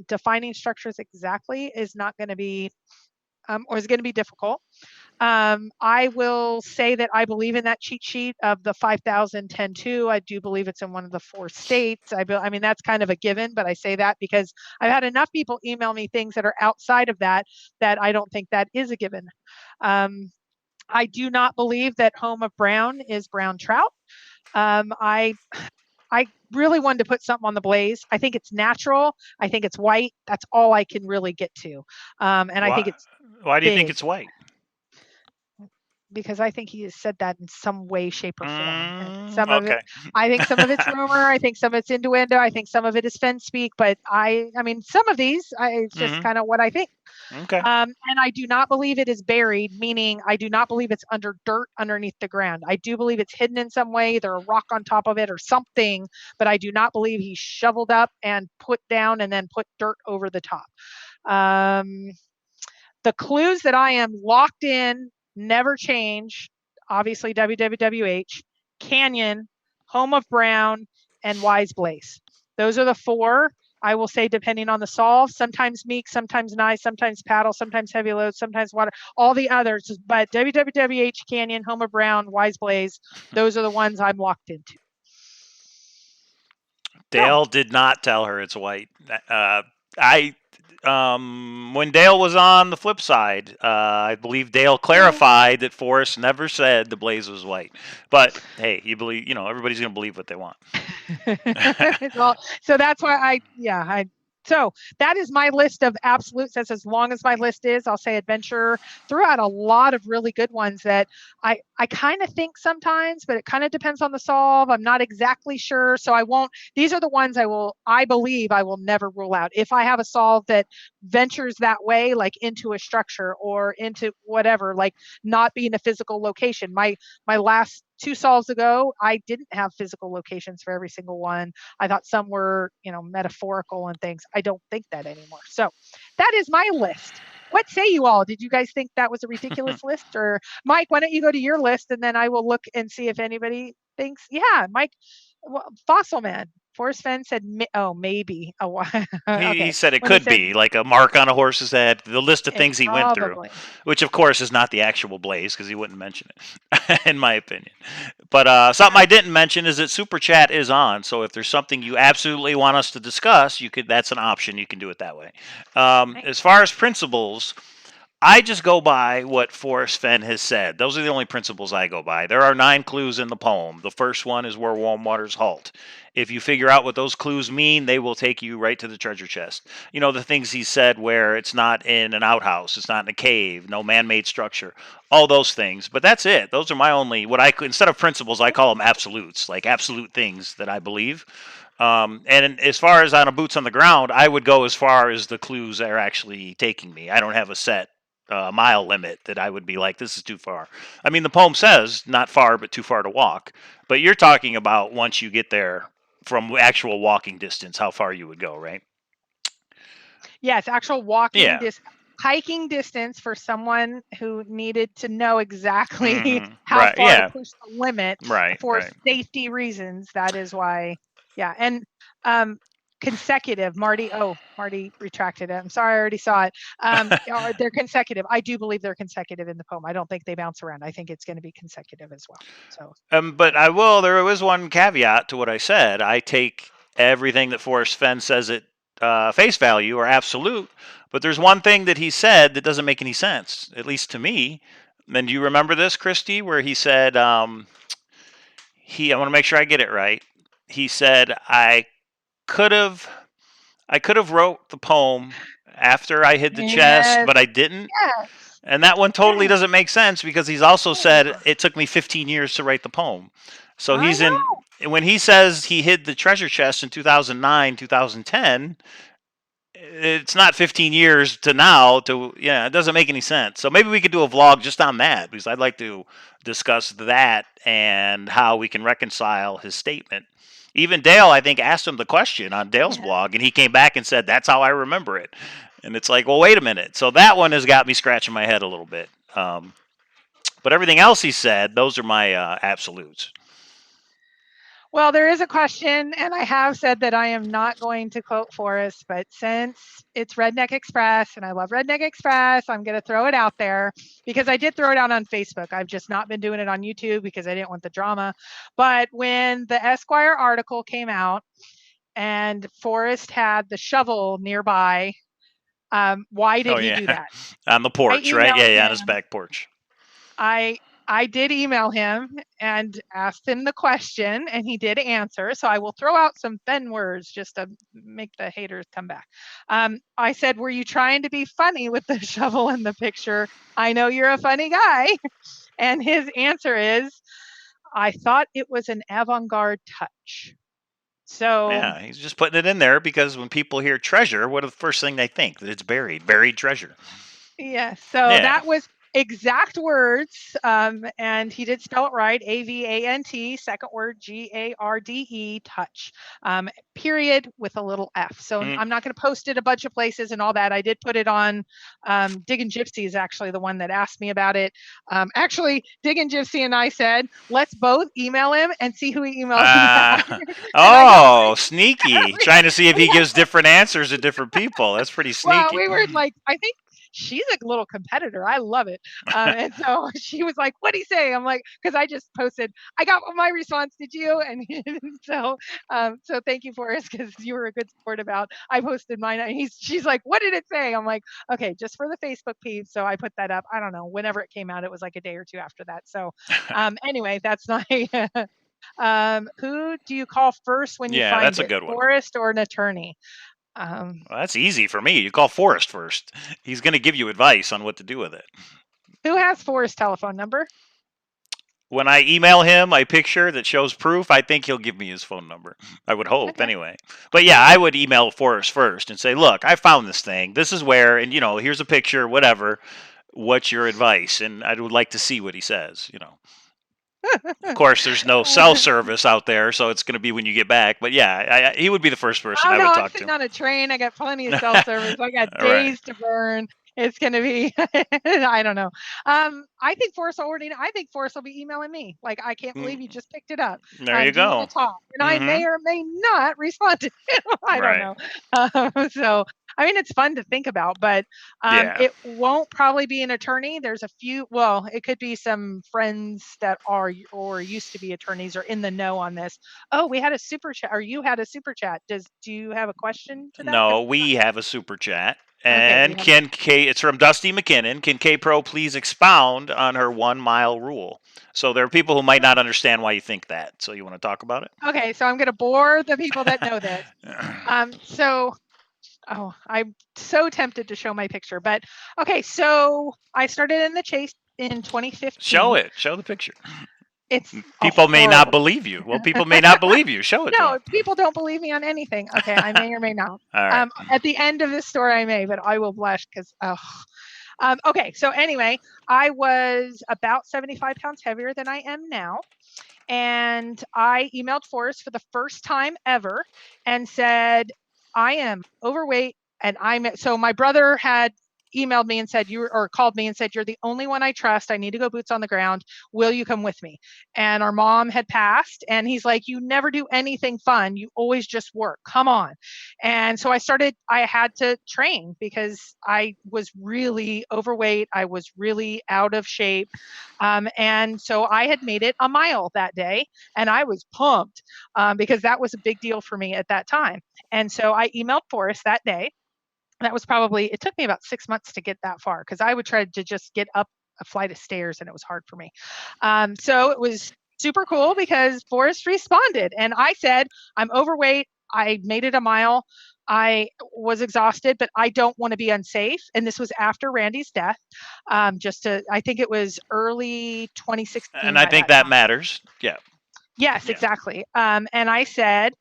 defining structures exactly is not going to be, or is going to be difficult. I will say that I believe in that cheat sheet of the 5,010-2. I do believe it's in one of the 4 states. I mean, that's kind of a given, but I say that because I've had enough people email me things that are outside of that I don't think that is a given. I do not believe that home of brown is brown trout. I really wanted to put something on the blaze. I think it's natural. I think it's white. That's all I can really get to. And I think it's why do you think big. it's white? Because I think he has said that in some way, shape, or form. And some of Okay. it, I think some of it's rumor. I think some of it's innuendo. I think some of it is Fenn speak. But I mean, some of these, it's just kind of what I think. Okay. And I do not believe it is buried, meaning I do not believe it's under dirt underneath the ground. I do believe it's hidden in some way, either a rock on top of it or something. But I do not believe he shoveled up and put down and then put dirt over the top. The clues that I am locked in, never change, obviously WWWH, Canyon, Home of Brown, and Wise Blaze. Those are the 4. I will say, depending on the solve, sometimes meek, sometimes nice, sometimes paddle, sometimes heavy load, sometimes water, all the others. But WWWH, Canyon, Home of Brown, Wise Blaze, those are the ones I'm locked into. Dale did not tell her it's white. When Dale was on the flip side, I believe Dale clarified that Forrest never said the blaze was white. But hey, everybody's going to believe what they want. Well, so that's why so that is my list of absolutes. That's as long as my list is. I'll say adventure. Threw out a lot of really good ones that I kind of think sometimes, but it kind of depends on the solve. I'm not exactly sure. So I won't, these are the ones I believe I will never rule out. If I have a solve that ventures that way, like into a structure or into whatever, like not being a physical location. My last 2 solves ago, I didn't have physical locations for every single one. I thought some were, metaphorical and things. I don't think that anymore. So that is my list. What say you all? Did you guys think that was a ridiculous list? Or Mike, why don't you go to your list and then I will look and see if anybody thinks, yeah, Mike, Fossil Man. Forrest Fenn said, maybe. Oh, okay. He said it When he could said, be like a mark on a horse's head, the list of things he went through, probably. which of course is not the actual blaze because he wouldn't mention it, in my opinion. But something I didn't mention is that Super Chat is on, so if there's something you absolutely want us to discuss, that's an option. You can do it that way. As far as principles, I just go by what Forrest Fenn has said. Those are the only principles I go by. There are 9 clues in the poem. The first one is where warm waters halt. If you figure out what those clues mean, they will take you right to the treasure chest. The things he said where it's not in an outhouse, it's not in a cave, no man-made structure, all those things. But that's it. Those are my only, instead of principles, I call them absolutes, like absolute things that I believe. And as far as on a boots on the ground, I would go as far as the clues are actually taking me. I don't have a set mile limit that I would be like, this is too far. I mean, the poem says not far, but too far to walk. But you're talking about once you get there from actual walking distance, how far you would go, right? Yes, actual hiking distance for someone who needed to know exactly how far to push the limit for safety reasons. That is why, yeah. And consecutive, Marty retracted it. I'm sorry, I already saw it. They're consecutive. I do believe they're consecutive in the poem. I don't think they bounce around. I think it's going to be consecutive as well. So but there is one caveat to what I said. I take everything that Forrest Fenn says at face value or absolute, but there's one thing that he said that doesn't make any sense, at least to me. And do you remember this, Christy, where he said, I want to make sure I get it right. He said, I could have wrote the poem after I hid the chest, Yes, but I didn't. yes, And that one totally yes. doesn't make sense because he's also said it took me 15 years to write the poem. So I he's in know. when he says he hid the treasure chest in 2009, 2010, it's not 15 years to now to it doesn't make any sense. So maybe we could do a vlog just on that because I'd like to discuss that and how we can reconcile his statement. Even Dale, I think, asked him the question on Dale's Yeah. blog, and he came back and said, "That's how I remember it." And it's like, well, wait a minute. So that one has got me scratching my head a little bit. But everything else he said, those are my absolutes. Well, there is a question, and I have said that I am not going to quote Forrest, but since it's Redneck Express and I love Redneck Express, I'm going to throw it out there because I did throw it out on Facebook. I've just not been doing it on YouTube because I didn't want the drama. But when the Esquire article came out and Forrest had the shovel nearby, why did Oh he yeah, do that? on the I porch, right? emailed Yeah, on his him. back porch. I did email him and asked him the question, and he did answer. So I will throw out some Fenn words just to make the haters come back. I said, "Were you trying to be funny with the shovel in the picture? I know you're a funny guy." And his answer is, "I thought it was an avant-garde touch." So Yeah, he's just putting it in there because when people hear treasure, what are the first thing they think? That it's buried treasure. yes, so Yeah. that was exact words, and he did spell it right, AVANT, second word GARDE, touch, period with a little F. So Mm. I'm not going to post it a bunch of places and all that. I did put it on Diggin' Gypsy is actually the one that asked me about it. Actually, Diggin' Gypsy and I said, let's both email him and see who he emails back. And I got Oh, sneaky. Trying to see if he we gives different answers to different people. That's pretty well, sneaky. we were like, I think she's a little competitor. I love it. And so she was like, "What'd he say?" I'm like, because I just posted, I got my response. Did you? And so, so thank you, Forrest, because you were a good sport about. I posted mine, and she's like, "What did it say?" I'm like, "Okay, just for the Facebook piece." So I put that up. I don't know. Whenever it came out, it was like a day or two after that. So, anyway, that's my. Who do you call first when you Yeah, find that's a it, good one. Forrest or an attorney? Well, that's easy for me. You call Forrest first. He's going to give you advice on what to do with it. Who has Forrest's telephone number? When I email him a picture that shows proof, I think he'll give me his phone number. I would hope, Okay. anyway. But yeah, I would email Forrest first and say, "Look, I found this thing. This is where, and here's a picture, whatever. What's your advice?" And I would like to see what he says. Of course, there's no cell service out there, so it's going to be when you get back. But yeah, he would be the first person Oh I no, would I'm talk sitting to. on a train. I got plenty of cell service. I got All right. days to burn. It's gonna be I don't know. I think Forrest already I think Forrest will be emailing me. Like, I can't believe you just picked it up. There you Do you want go. to talk? And I may Mm-hmm. or may not respond to him. I don't Right. know. So I mean, it's fun to think about, but Yeah. it won't probably be an attorney. There's a few, well, it could be some friends that are or used to be attorneys or in the know on this. Oh, we had a super chat, or you had a super chat. Do you have a question to that? No, Because we have a super chat. okay, we And have. it's from Dusty McKinnon. Can Kpro please expound on her 1 mile rule? So there are people who might not understand why you think that. So you want to talk about Okay, so I'm going to bore the people that know this. it? So, oh, I'm so tempted to show my picture, but okay, so I started in the chase in Show 2015. it. Show the picture. It's a People may not horrible. believe you. Well, people may not believe you. Show it to No, them. people don't believe me on anything. Okay, I may or may not. All right. At the end of this story, I may, but I will blush because, oh. Okay, so anyway, I was about 75 pounds heavier than I am now. And I emailed Forrest for the first time ever and said, I am overweight and so my brother had emailed me and said or called me and said, "You're the only one I trust. I need to go boots on the ground. Will you come with me?" And our mom had passed, and he's like, "You never do anything fun. You always just work. Come on." And so I had to train because I was really overweight. I was really out of shape. And so I had made it a mile that day, and I was pumped because that was a big deal for me at that time. And so I emailed Forrest that day. That was probably, it took me about 6 months to get that far because I would try to just get up a flight of stairs and it was hard for me. So it was super cool because Forrest responded and I said, "I'm overweight. I made it a mile. I was exhausted, but I don't want to be unsafe. And this was after Randy's death. I think it was early 2016 And I by think that that time. matters. Yeah. Yes, Yeah. exactly. And I said,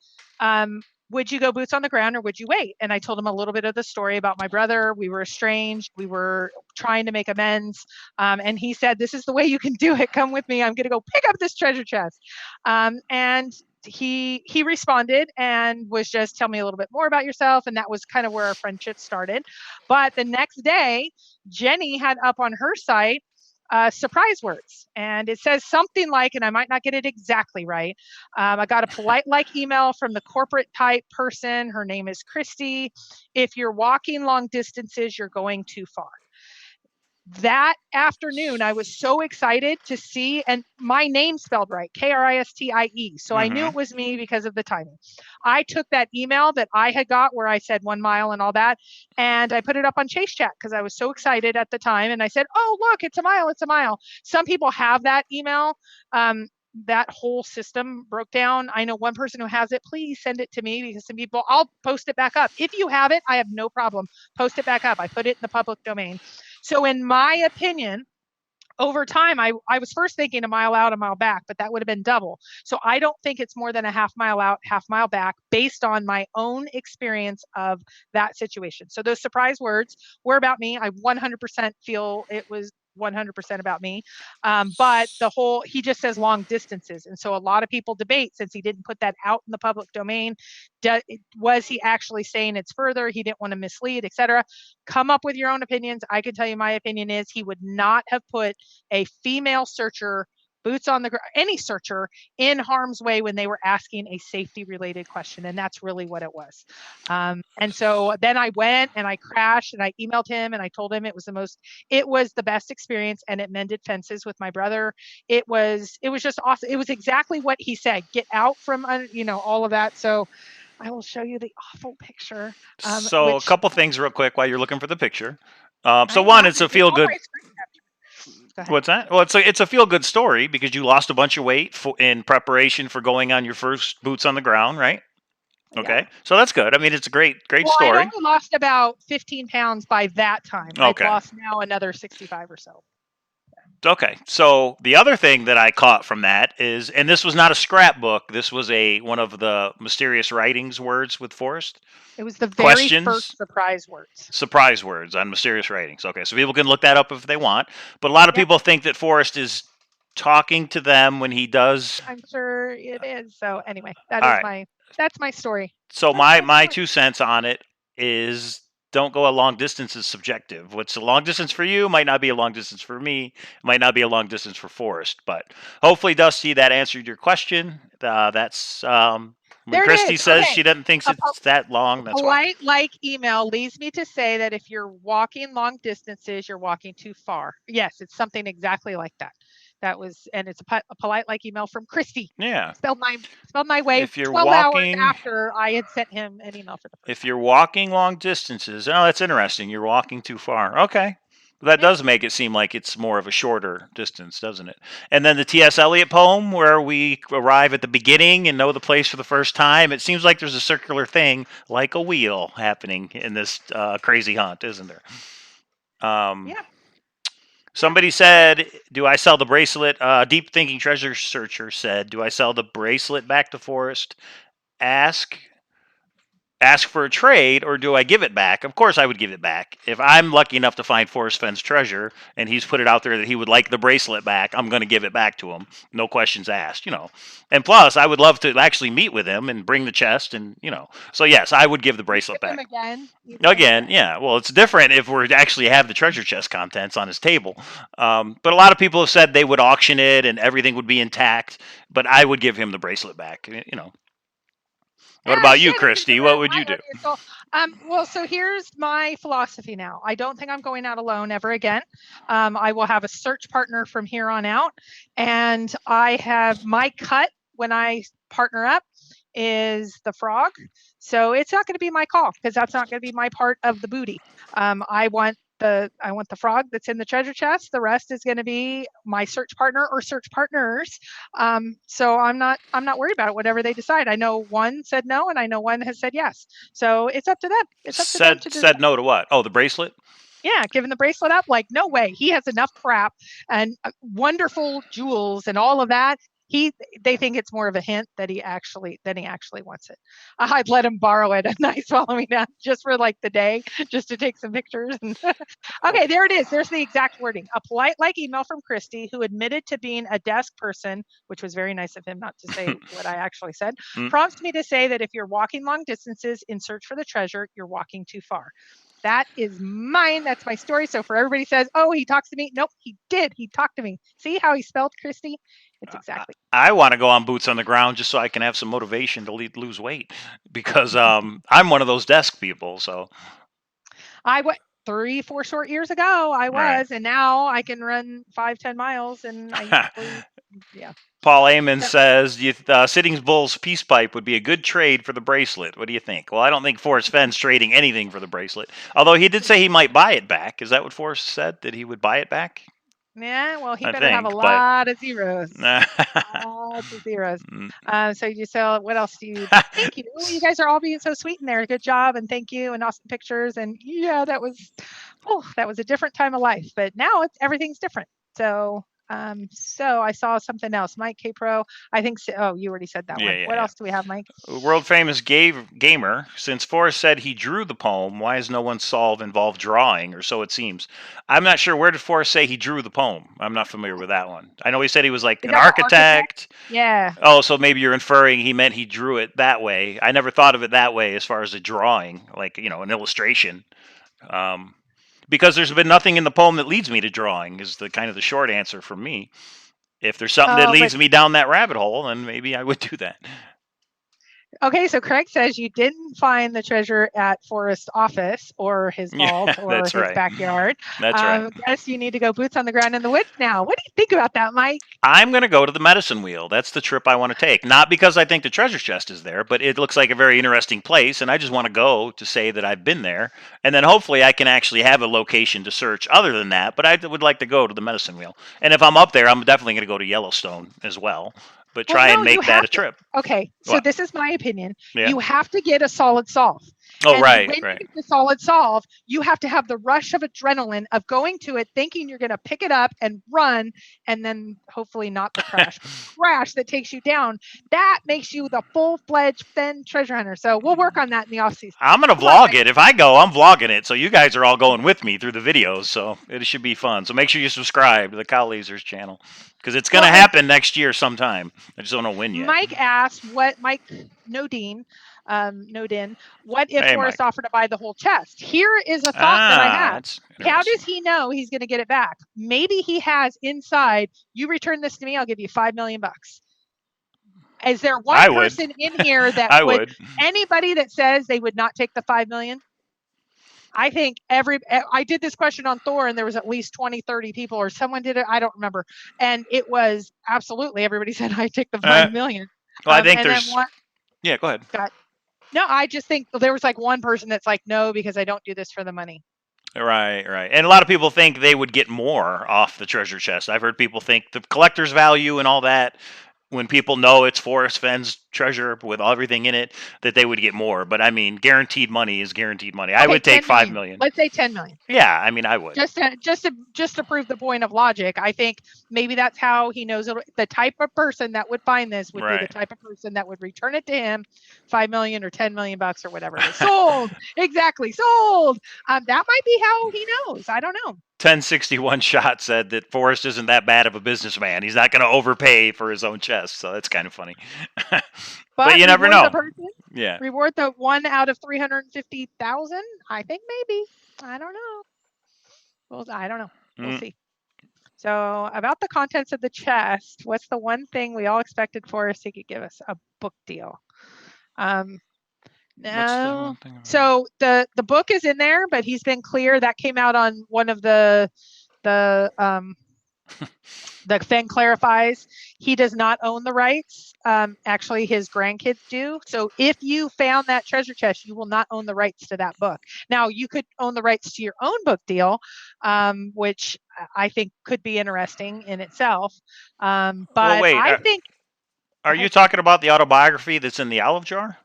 would you go boots on the ground or would you wait? And I told him a little bit of the story about my brother. We were estranged. We were trying to make amends. And he said, this is the way you can do it. Come with me. I'm going to go pick up this treasure chest. And he responded and was just, tell me a little bit more about yourself. And that was kind of where our friendship started. But the next day, Jenny had up on her site surprise words. And it says something like, and I might not get it exactly right. I got a polite like email from the corporate type person. Her name is Christy. If you're walking long distances, you're going too far. That afternoon, I was so excited to see, and my name spelled right, Kristie. So I knew it was me because of the timing. I took that email that I had got where I said 1 mile and all that, and I put it up on Chase Chat because I was so excited at the time. And I said, oh, look, it's a mile, it's a mile. Some people have that email. That whole system broke down. I know one person who has it. Please send it to me because some people, I'll post it back up. If you have it, I have no problem. Post it back up. I put it in the public domain. So in my opinion, over time, I was first thinking a mile out, a mile back, but that would have been double. So I don't think it's more than a half mile out, half mile back based on my own experience of that situation. So those surprise words were about me. I 100% feel it was 100% about me. But he just says long distances. And so a lot of people debate, since he didn't put that out in the public domain, was he actually saying it's further? He didn't want to mislead, etc. Come up with your own opinions. I can tell you my opinion is he would not have put a female searcher, boots on the ground, any searcher in harm's way when they were asking a safety related question. And that's really what it was. And so then I went and I crashed and I emailed him and I told him it was the best experience, and it mended fences with my brother. It was just awesome. It was exactly what he said. Get out from, all of that. So I will show you the awful picture. So a couple things real quick while you're looking for the picture. So I'm one, happy. it's a It's feel all good. my screen capture. Go ahead. What's that? Well, it's a feel good story because you lost a bunch of weight in preparation for going on your first boots on the ground, right? Okay, Yeah. so that's good. I mean, it's a great Well, I'd story. only lost about 15 pounds by that time. I'd Okay. lost now another 65 or so. Okay, so the other thing that I caught from that is, and this was not a scrapbook. This was one of the mysterious writings words with Forrest. It was the very Questions, first surprise words on mysterious writings. Okay, so people can look that up if they want. But a lot of Yep. people think that Forrest is talking to them when he does. I'm sure it is. So anyway, All right. that's my story. So That's my story. 2 cents on it is, don't go a long distance is subjective. What's a long distance for you might not be a long distance for me, might not be a long distance for Forrest. But hopefully, Dusty, that answered your question. That's when There it Christy is. says Okay. she doesn't think it's that long. That's why. Polite like email leads me to say that if you're walking long distances, you're walking too far. Yes, it's something exactly like that. And it's a polite like email from Christy. Yeah. Spelled my way. If you're 12 walking, hours after I had sent him an email for the first if you're walking long distances, oh, that's interesting. You're walking too far. Okay. That does make it seem like it's more of a shorter distance, doesn't it? And then the T.S. Eliot poem, where we arrive at the beginning and know the place for the first time, it seems like there's a circular thing, like a wheel, happening in this crazy hunt, isn't there? Yeah. Somebody said, do I sell the bracelet? Deep Thinking Treasure Searcher said, do I sell the bracelet back to Forrest? Ask for a trade, or do I give it back? Of course I would give it back. If I'm lucky enough to find Forrest Fenn's treasure and he's put it out there that he would like the bracelet back, I'm going to give it back to him. No questions asked, And plus, I would love to actually meet with him and bring the chest and, So yes, I would give the bracelet back. Again, yeah. Well, it's different if we actually have the treasure chest contents on his table. But a lot of people have said they would auction it and everything would be intact, but I would give him the bracelet back, What about you, Christy? What would you do? So here's my philosophy now. I don't think I'm going out alone ever again. I will have a search partner from here on out. And I have my cut when I partner up is the frog. So it's not going to be my call because that's not going to be my part of the booty. I want the frog that's in the treasure chest. The rest is going to be my search partner or search partners. So I'm not worried about it. Whatever they decide. I know one said no, and I know one has said yes. So it's up to them. It's up to them to decide. Said no to what? Oh, the bracelet. Yeah, giving the bracelet up, like, no way. He has enough crap and wonderful jewels and all of that. They think it's more of a hint that he actually wants it. I'd let him borrow it a nice follow me down just for like the day, just to take some pictures. Okay, there it is. There's the exact wording. A polite like email from Christy, who admitted to being a desk person, which was very nice of him not to say what I actually said, prompts me to say that if you're walking long distances in search for the treasure, you're walking too far. That is mine. That's my story. So for everybody says, oh, he talks to me. Nope, he did. He talked to me. See how he spelled Christy? It's exactly. I want to go on boots on the ground just so I can have some motivation to lose weight, because I'm one of those desk people. So I went 3-4 short years ago. I was, right. And now I can run 5-10 miles, and I yeah. Paul Amon says, Sitting Bull's peace pipe would be a good trade for the bracelet. What do you think? Well, I don't think Forrest Fenn's trading anything for the bracelet. Although he did say he might buy it back. Is that what Forrest said? That he would buy it back? Yeah, well, he better have a lot of zeros. Lots of zeros. So you sell, what else do you, thank you. You guys are all being so sweet in there. Good job, and thank you, and awesome pictures. And yeah, that was a different time of life. But now everything's different. So I saw something else. Mike Kpro, I think. Oh, you already said that one. What else do we have, Mike? World famous gamer. Since Forrest said he drew the poem, why is no one involved drawing, or so it seems? I'm not sure. Where did Forrest say he drew the poem? I'm not familiar with that one. I know he said he was like an architect. Yeah. Oh, so maybe you're inferring he meant he drew it that way. I never thought of it that way as far as a drawing, like, an illustration. Because there's been nothing in the poem that leads me to drawing, is the kind of the short answer from me. If there's something that leads me down that rabbit hole, then maybe I would do that. Okay, so Craig says you didn't find the treasure at Forrest's office or his vault or his backyard. That's right. Guess you need to go boots on the ground in the woods now. What do you think about that, Mike? I'm going to go to the medicine wheel. That's the trip I want to take. Not because I think the treasure chest is there, but it looks like a very interesting place, and I just want to go to say that I've been there. And then hopefully I can actually have a location to search other than that, but I would like to go to the medicine wheel. And if I'm up there, I'm definitely going to go to Yellowstone as well. But and make that a trip. Okay, so this is my opinion. Yeah. You have to get a solid solve. Oh, and right. When you get the solid solve, you have to have the rush of adrenaline of going to it, thinking you're going to pick it up and run, and then hopefully not the crash that takes you down. That makes you the full-fledged Fenn treasure hunter. So we'll work on that in the off-season. I'm going to vlog it. If I go, I'm vlogging it. So you guys are all going with me through the videos. So it should be fun. So make sure you subscribe to the Cowlazars channel, because it's going to happen next year sometime. I just don't know when yet. Mike asked Mike Nodin, what if Forrest offered to buy the whole chest? Here is a thought that I have. How does he know he's going to get it back? Maybe he has inside, you return this to me, I'll give you $5 million. Is there one person in here that would, anybody that says they would not take the $5 million? I think I did this question on Thor, and there was at least 20, 30 people, or someone did it. I don't remember. And it was absolutely, everybody said, I take the $5 million. Well, I think there's, yeah, go ahead. No, I just think there was like one person that's like, no, because I don't do this for the money. Right. And a lot of people think they would get more off the treasure chest. I've heard people think the collector's value and all that, when people know it's Forrest Fenn's treasure with everything in it, that they would get more. But I mean, guaranteed money is guaranteed money. I would take $5 million. Let's say $10 million. Yeah, I mean, I would. Just to prove the point of logic, I think maybe that's how he knows it. The type of person that would find this would be the type of person that would return it to him, $5 million or $10 million or whatever. Sold. Exactly. Sold. That might be how he knows. I don't know. 1061 Shot said that Forrest isn't that bad of a businessman. He's not going to overpay for his own chest. So that's kind of funny. But you never know. Yeah. Reward the 1 out of 350,000. I think maybe. I don't know. Well, I don't know. We'll see. So about the contents of the chest, what's the one thing we all expected Forrest he could give us? A book deal. No. So the book is in there, but he's been clear that came out on one of the The Fenn clarifies he does not own the rights. Actually, his grandkids do. So if you found that treasure chest, you will not own the rights to that book. Now, you could own the rights to your own book deal, which I think could be interesting in itself. Well, But wait. I think, Are you talking about the autobiography that's in the olive jar?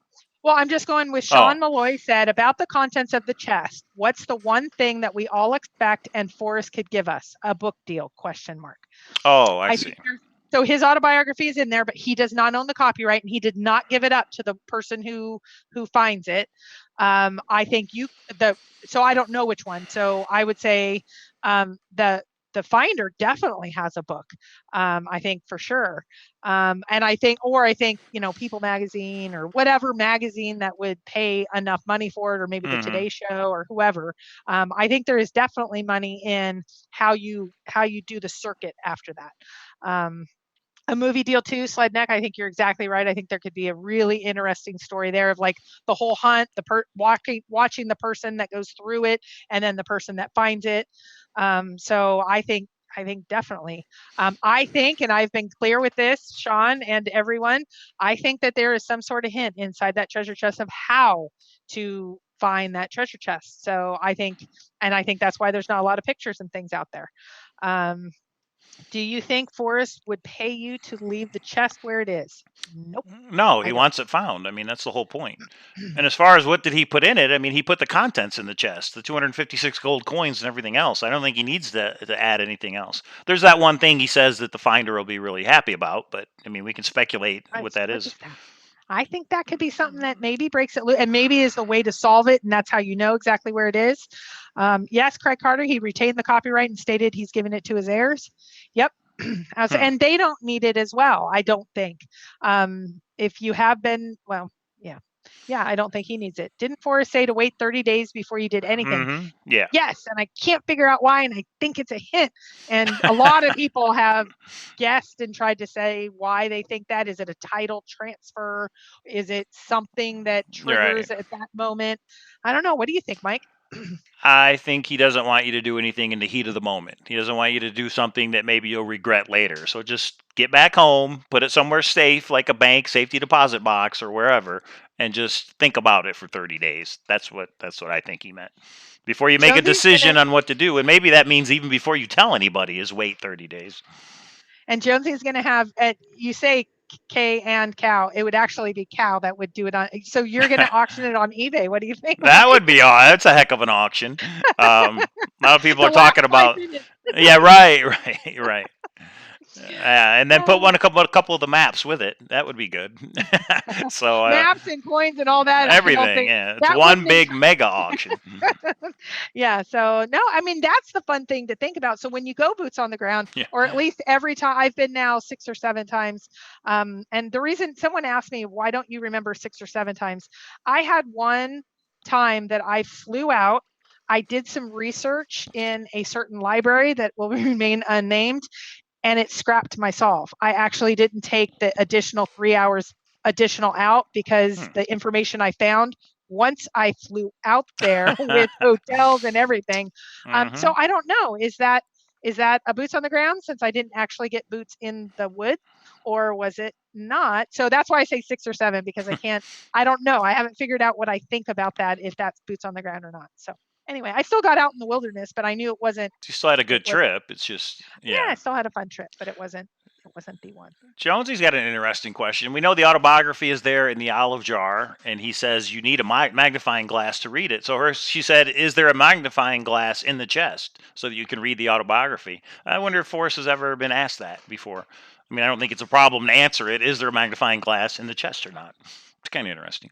well, I'm just going with Sean Malloy said about the contents of the chest. What's the one thing that we all expect and Forrest could give us? A book deal, question mark. Oh, I see. So his autobiography is in there, but he does not own the copyright and he did not give it up to the person who finds it. I think so I don't know which one. So I would say the finder definitely has a book. I think for sure. And I think, People Magazine or whatever magazine that would pay enough money for it, or maybe the Today Show or whoever. I think there is definitely money in how you do the circuit after that. A movie deal too, Sled Neck. I think you're exactly right. I think there could be a really interesting story there of like the whole hunt, watching the person that goes through it, and then the person that finds it. So I think definitely. I think, and I've been clear with this, Sean and everyone, I think that there is some sort of hint inside that treasure chest of how to find that treasure chest. So I think that's why there's not a lot of pictures and things out there. Do you think Forrest would pay you to leave the chest where it is? Nope. No, he wants it found. I mean, that's the whole point. And as far as what did he put in it, I mean, he put the contents in the chest, the 256 gold coins and everything else. I don't think he needs to add anything else. There's that one thing he says that the finder will be really happy about, but I mean, we can speculate what that is. I think that could be something that maybe breaks it loose and maybe is the way to solve it. And that's how you know exactly where it is. Yes, Craig Carter, he retained the copyright and stated he's given it to his heirs. Yep. And they don't need it as well, I don't think. If you have been, well, yeah, I don't think he needs it. Didn't Forrest say to wait 30 days before you did anything? Yeah. Yes, and I can't figure out why, and I think it's a hint. And a lot of people have guessed and tried to say why they think that. Is it a title transfer? Is it something that triggers at that moment? I don't know. What do you think, Mike? I think he doesn't want you to do anything in the heat of the moment. He doesn't want you to do something that maybe you'll regret later. So just get back home, put it somewhere safe, like a bank safety deposit box or wherever, and just think about it for 30 days. That's what I think he meant. Before you make a decision on what to do, and maybe that means even before you tell anybody, is wait 30 days. And Jonesy's going to have, you say K and Cow, it would actually be Cow that would do it on. So you're going to auction it on eBay. What do you think? That would be that's a heck of an auction. A lot of people are talking about. Yeah, right. And then put a couple of the maps with it. That would be good. So maps and coins and all that. Everything. Yeah, it's one big mega auction. Yeah. So no, I mean that's the fun thing to think about. So when you go boots on the ground, or at least every time, I've been now 6 or 7 times. And the reason someone asked me, why don't you remember 6 or 7 times? I had one time that I flew out. I did some research in a certain library that will remain unnamed, and it scrapped my solve. I actually didn't take the additional 3 hours additional out because the information I found once I flew out there with hotels and everything. So I don't know. Is that a boots on the ground since I didn't actually get boots in the wood, or was it not? So that's why I say 6 or 7, because I don't know. I haven't figured out what I think about that, if that's boots on the ground or not. So anyway, I still got out in the wilderness, but I knew it wasn't. You still had a good trip. It's just I still had a fun trip, but it wasn't the one. Jonesy's got an interesting question. We know the autobiography is there in the olive jar, and he says you need a magnifying glass to read it. So she said, is there a magnifying glass in the chest so that you can read the autobiography? I wonder if Forrest has ever been asked that before. I mean, I don't think it's a problem to answer it. Is there a magnifying glass in the chest or not? It's kind of interesting.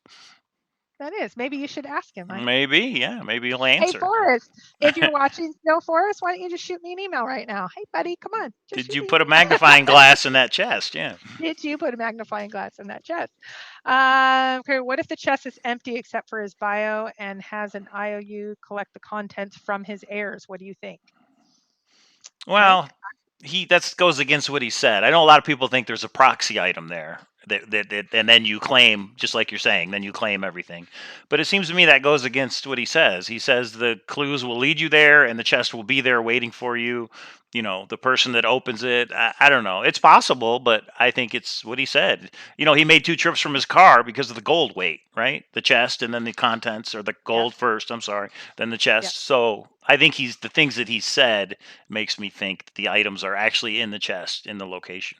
That is. Maybe you should ask him. Maybe, yeah. Maybe he'll answer. Hey, Forrest, if you're watching Snow Forrest, why don't you just shoot me an email right now? Hey, buddy, come on. Did you put a magnifying glass in that chest? Yeah. Did you put a magnifying glass in that chest? Okay, what if the chest is empty except for his bio and has an IOU collect the contents from his heirs? What do you think? Well, that goes against what he said. I know a lot of people think there's a proxy item there. and then you claim, just like you're saying, then you claim everything. But it seems to me that goes against what he says. He says the clues will lead you there, and the chest will be there waiting for you. The person that opens it, I don't know. It's possible, but I think it's what he said. He made 2 trips from his car because of the gold weight, right? The chest and then the contents, or the gold first, I'm sorry, then the chest. So I think the things that he said makes me think that the items are actually in the chest, in the location.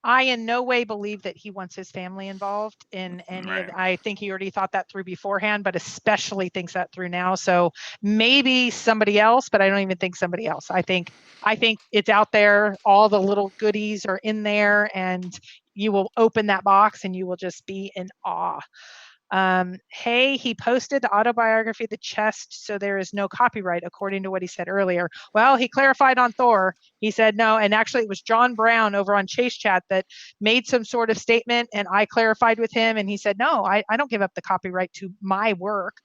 I in no way believe that he wants his family involved in any of. I think he already thought that through beforehand, but especially thinks that through now. So maybe somebody else, but I don't even think somebody else. I think it's out there. All the little goodies are in there, and you will open that box and you will just be in awe. Hey, he posted the autobiography of the chest, so there is no copyright, according to what he said earlier. Well, he clarified on Thor. He said no, and actually it was John Brown over on Chase Chat that made some sort of statement, and I clarified with him, and he said, no, I don't give up the copyright to my work.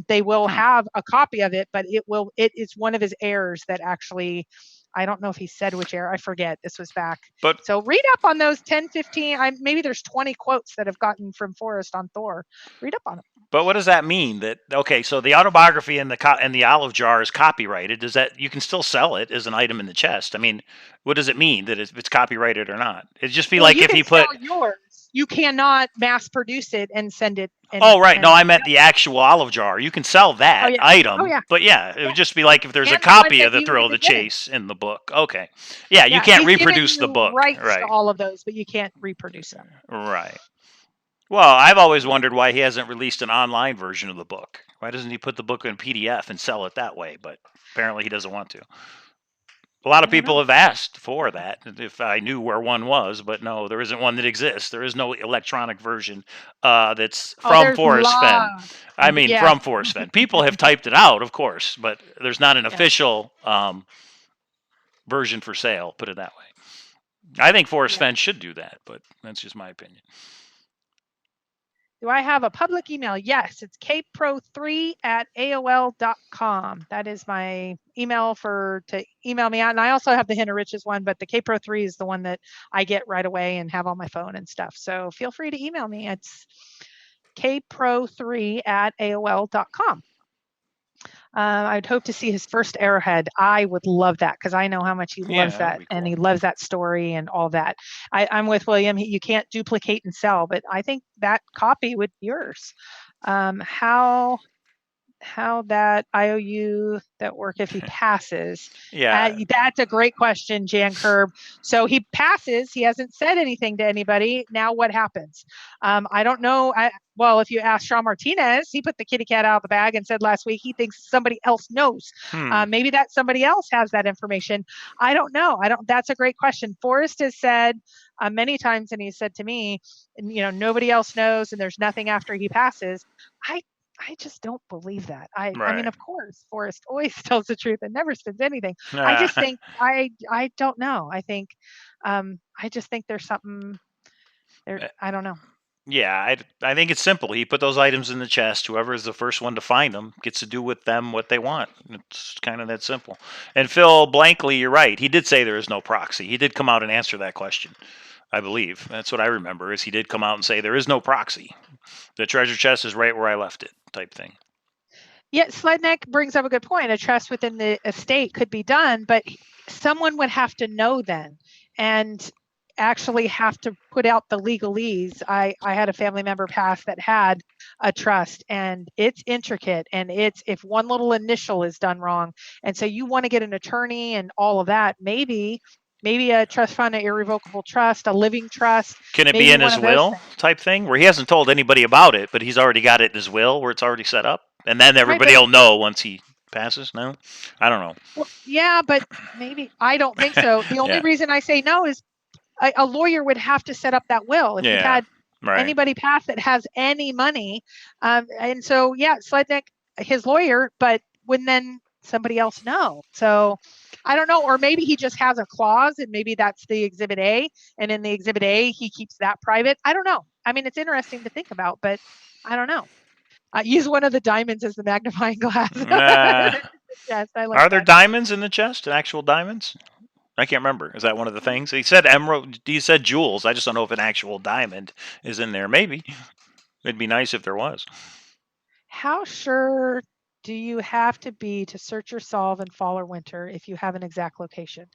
They will have a copy of it, but it is one of his heirs that actually, I don't know if he said which heir, I forget. This was back. So read up on those 10, 15, maybe there's 20 quotes that have gotten from Forrest on Thor. Read up on them. But what does that mean? So the autobiography and the olive jar is copyrighted. Does that, you can still sell it as an item in the chest? I mean, what does it mean that it's copyrighted or not? It'd just be like if he put yours. You cannot mass produce it and send it. No, I meant the actual olive jar. You can sell that item. But it would just be like if there's a copy of the Thrill of the Chase in the book. Okay. Yeah, you can't reproduce the book. Rights to all of those, but you can't reproduce them. Right. Well, I've always wondered why he hasn't released an online version of the book. Why doesn't he put the book in PDF and sell it that way? But apparently he doesn't want to. A lot of people have asked for that, if I knew where one was, but no, there isn't one that exists. There is no electronic version that's from Forrest Fenn. I mean, from Forrest Fenn. People have typed it out, of course, but there's not an official version for sale, put it that way. I think Forrest Fenn should do that, but that's just my opinion. Do I have a public email? Yes, it's kpro3@aol.com. That is my email to email me out. And I also have the Hint of Riches one, but the Kpro3 is the one that I get right away and have on my phone and stuff. So feel free to email me. It's kpro3@aol.com. I'd hope to see his first Arrowhead. I would love that because I know how much he loves that, and he loves that story and all that. I'm with William. You can't duplicate and sell, but I think that copy would be yours. How that IOU that work if he passes? That's a great question, Jan Kerb. So he passes. He hasn't said anything to anybody. Now what happens? I don't know. Well, if you ask Sean Martinez, he put the kitty cat out of the bag and said last week he thinks somebody else knows. Maybe that somebody else has that information. I don't know. That's a great question. Forrest has said many times, and he said to me, nobody else knows, and there's nothing after he passes. I just don't believe that. I mean, of course, Forrest always tells the truth and never spins anything. I just think I don't know. I think I just think there's something there. I don't know. Yeah, I think it's simple. He put those items in the chest. Whoever is the first one to find them gets to do with them what they want. It's kind of that simple. And Phil Blankley, you're right. He did say there is no proxy. He did come out and answer that question. I believe that's what I remember. Is he did come out and say there is no proxy. The treasure chest is right where I left it, type thing. Yeah, Sledneck brings up a good point. A trust within the estate could be done, but someone would have to know then, and actually have to put out the legalese. I had a family member pass that had a trust, and it's intricate, and it's if one little initial is done wrong, and so you want to get an attorney and all of that. Maybe a trust fund, an irrevocable trust, a living trust. Can it be in his will type thing where he hasn't told anybody about it, but he's already got it in his will where it's already set up, and then everybody will know once he passes? No, I don't know. Well, yeah, but maybe I don't think so. The only reason I say no is a lawyer would have to set up that will if you had anybody pass that has any money, and so Slednick, his lawyer, but wouldn't then somebody else know? So I don't know, or maybe he just has a clause, and maybe that's the Exhibit A, and in the Exhibit A he keeps that private. I don't know. I mean, it's interesting to think about, but I don't know. Use one of the diamonds as the magnifying glass. Yes, I like Are there diamonds in the chest? Actual diamonds? I can't remember. Is that one of the things? He said emerald. He said jewels. I just don't know if an actual diamond is in there. Maybe. It'd be nice if there was. How sure do you have to be to search or solve in fall or winter if you have an exact location?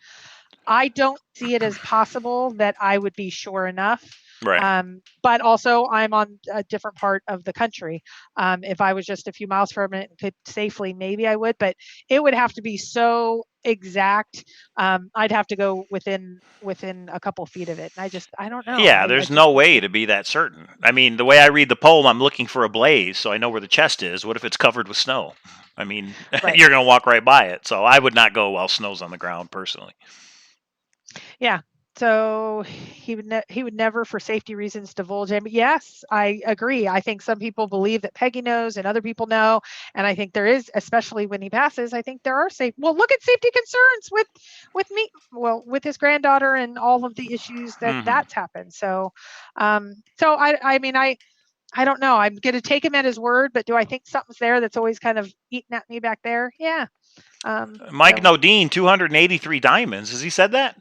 I don't see it as possible that I would be sure enough. Right. But also, I'm on a different part of the country. If I was just a few miles from it and could safely, maybe I would, but it would have to be so exact. I'd have to go within a couple feet of it. And I don't know. Yeah, I there's just no don't see way it. to be that certain. I mean, the way I read the poem, I'm looking for a blaze, so I know where the chest is. What if it's covered with snow? I mean, Right. you're going to walk right by it. So I would not go while snow's on the ground, personally. Yeah. So he would never, for safety reasons, divulge him. Yes, I agree. I think some people believe that Peggy knows and other people know, and I think there is, especially when he passes. I think there are safe. Well, look at safety concerns with me. Well, with his granddaughter and all of the issues that's happened. So, I mean, I don't know. I'm going to take him at his word, but do I think something's there that's always kind of eating at me back there? Yeah. Mike So Nodine, 283 diamonds. Has he said that?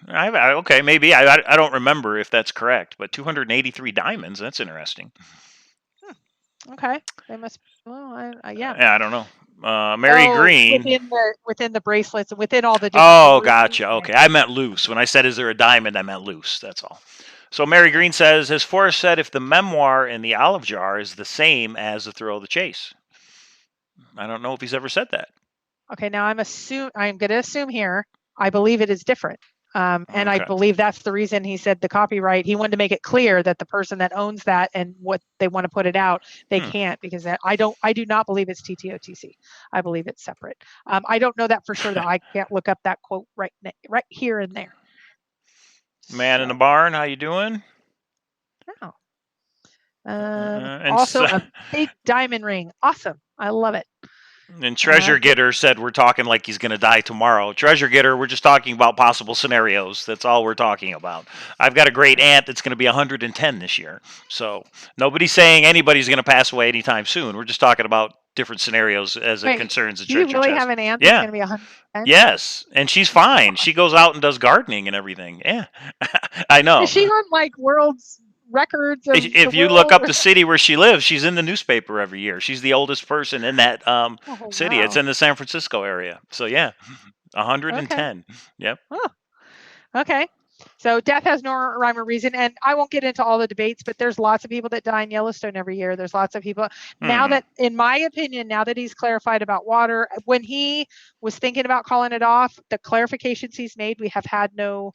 Okay, maybe. I don't remember if that's correct, but 283 diamonds. That's interesting. okay, they must. Well, yeah. Yeah, I don't know. Mary Green. Within the bracelets and within all the different Oh, jewelry. gotcha. Okay, I meant loose. When I said, "Is there a diamond?" I meant loose. That's all. So Mary Green says, "Has Forrest said if the memoir in the olive jar is the same as the Thrill of the Chase?" I don't know if he's ever said that. Okay, now I'm going to assume here. I believe it is different. And I Okay. believe that's the reason he said the copyright. He wanted to make it clear that the person that owns that and what they want to put it out, they can't, because I do not believe it's TTOTC. I believe it's separate. I don't know that for sure though. I can't look up that quote right here and there. Man in the barn, how you doing? Oh. And Also a big diamond ring. Awesome. I love it. And Treasure Getter said we're talking like he's going to die tomorrow. Treasure Getter, we're just talking about possible scenarios. That's all we're talking about. I've got a great aunt that's going to be 110 this year. So nobody's saying anybody's going to pass away anytime soon. We're just talking about different scenarios as it concerns the treasure chest. Do you really have an aunt that's going to be 110? Yes, and she's fine. She goes out and does gardening and everything. Yeah, I know. Is she on like world's records? If you look up the city where she lives, she's in the newspaper every year. She's the oldest person in that city. Wow. It's in the San Francisco area. So yeah, 110. Okay. Yep. Oh. Okay. So death has no rhyme or reason, and I won't get into all the debates, but there's lots of people that die in Yellowstone every year. There's lots of people now that, in my opinion, now that he's clarified about water, when he was thinking about calling it off, the clarifications he's made, we have had no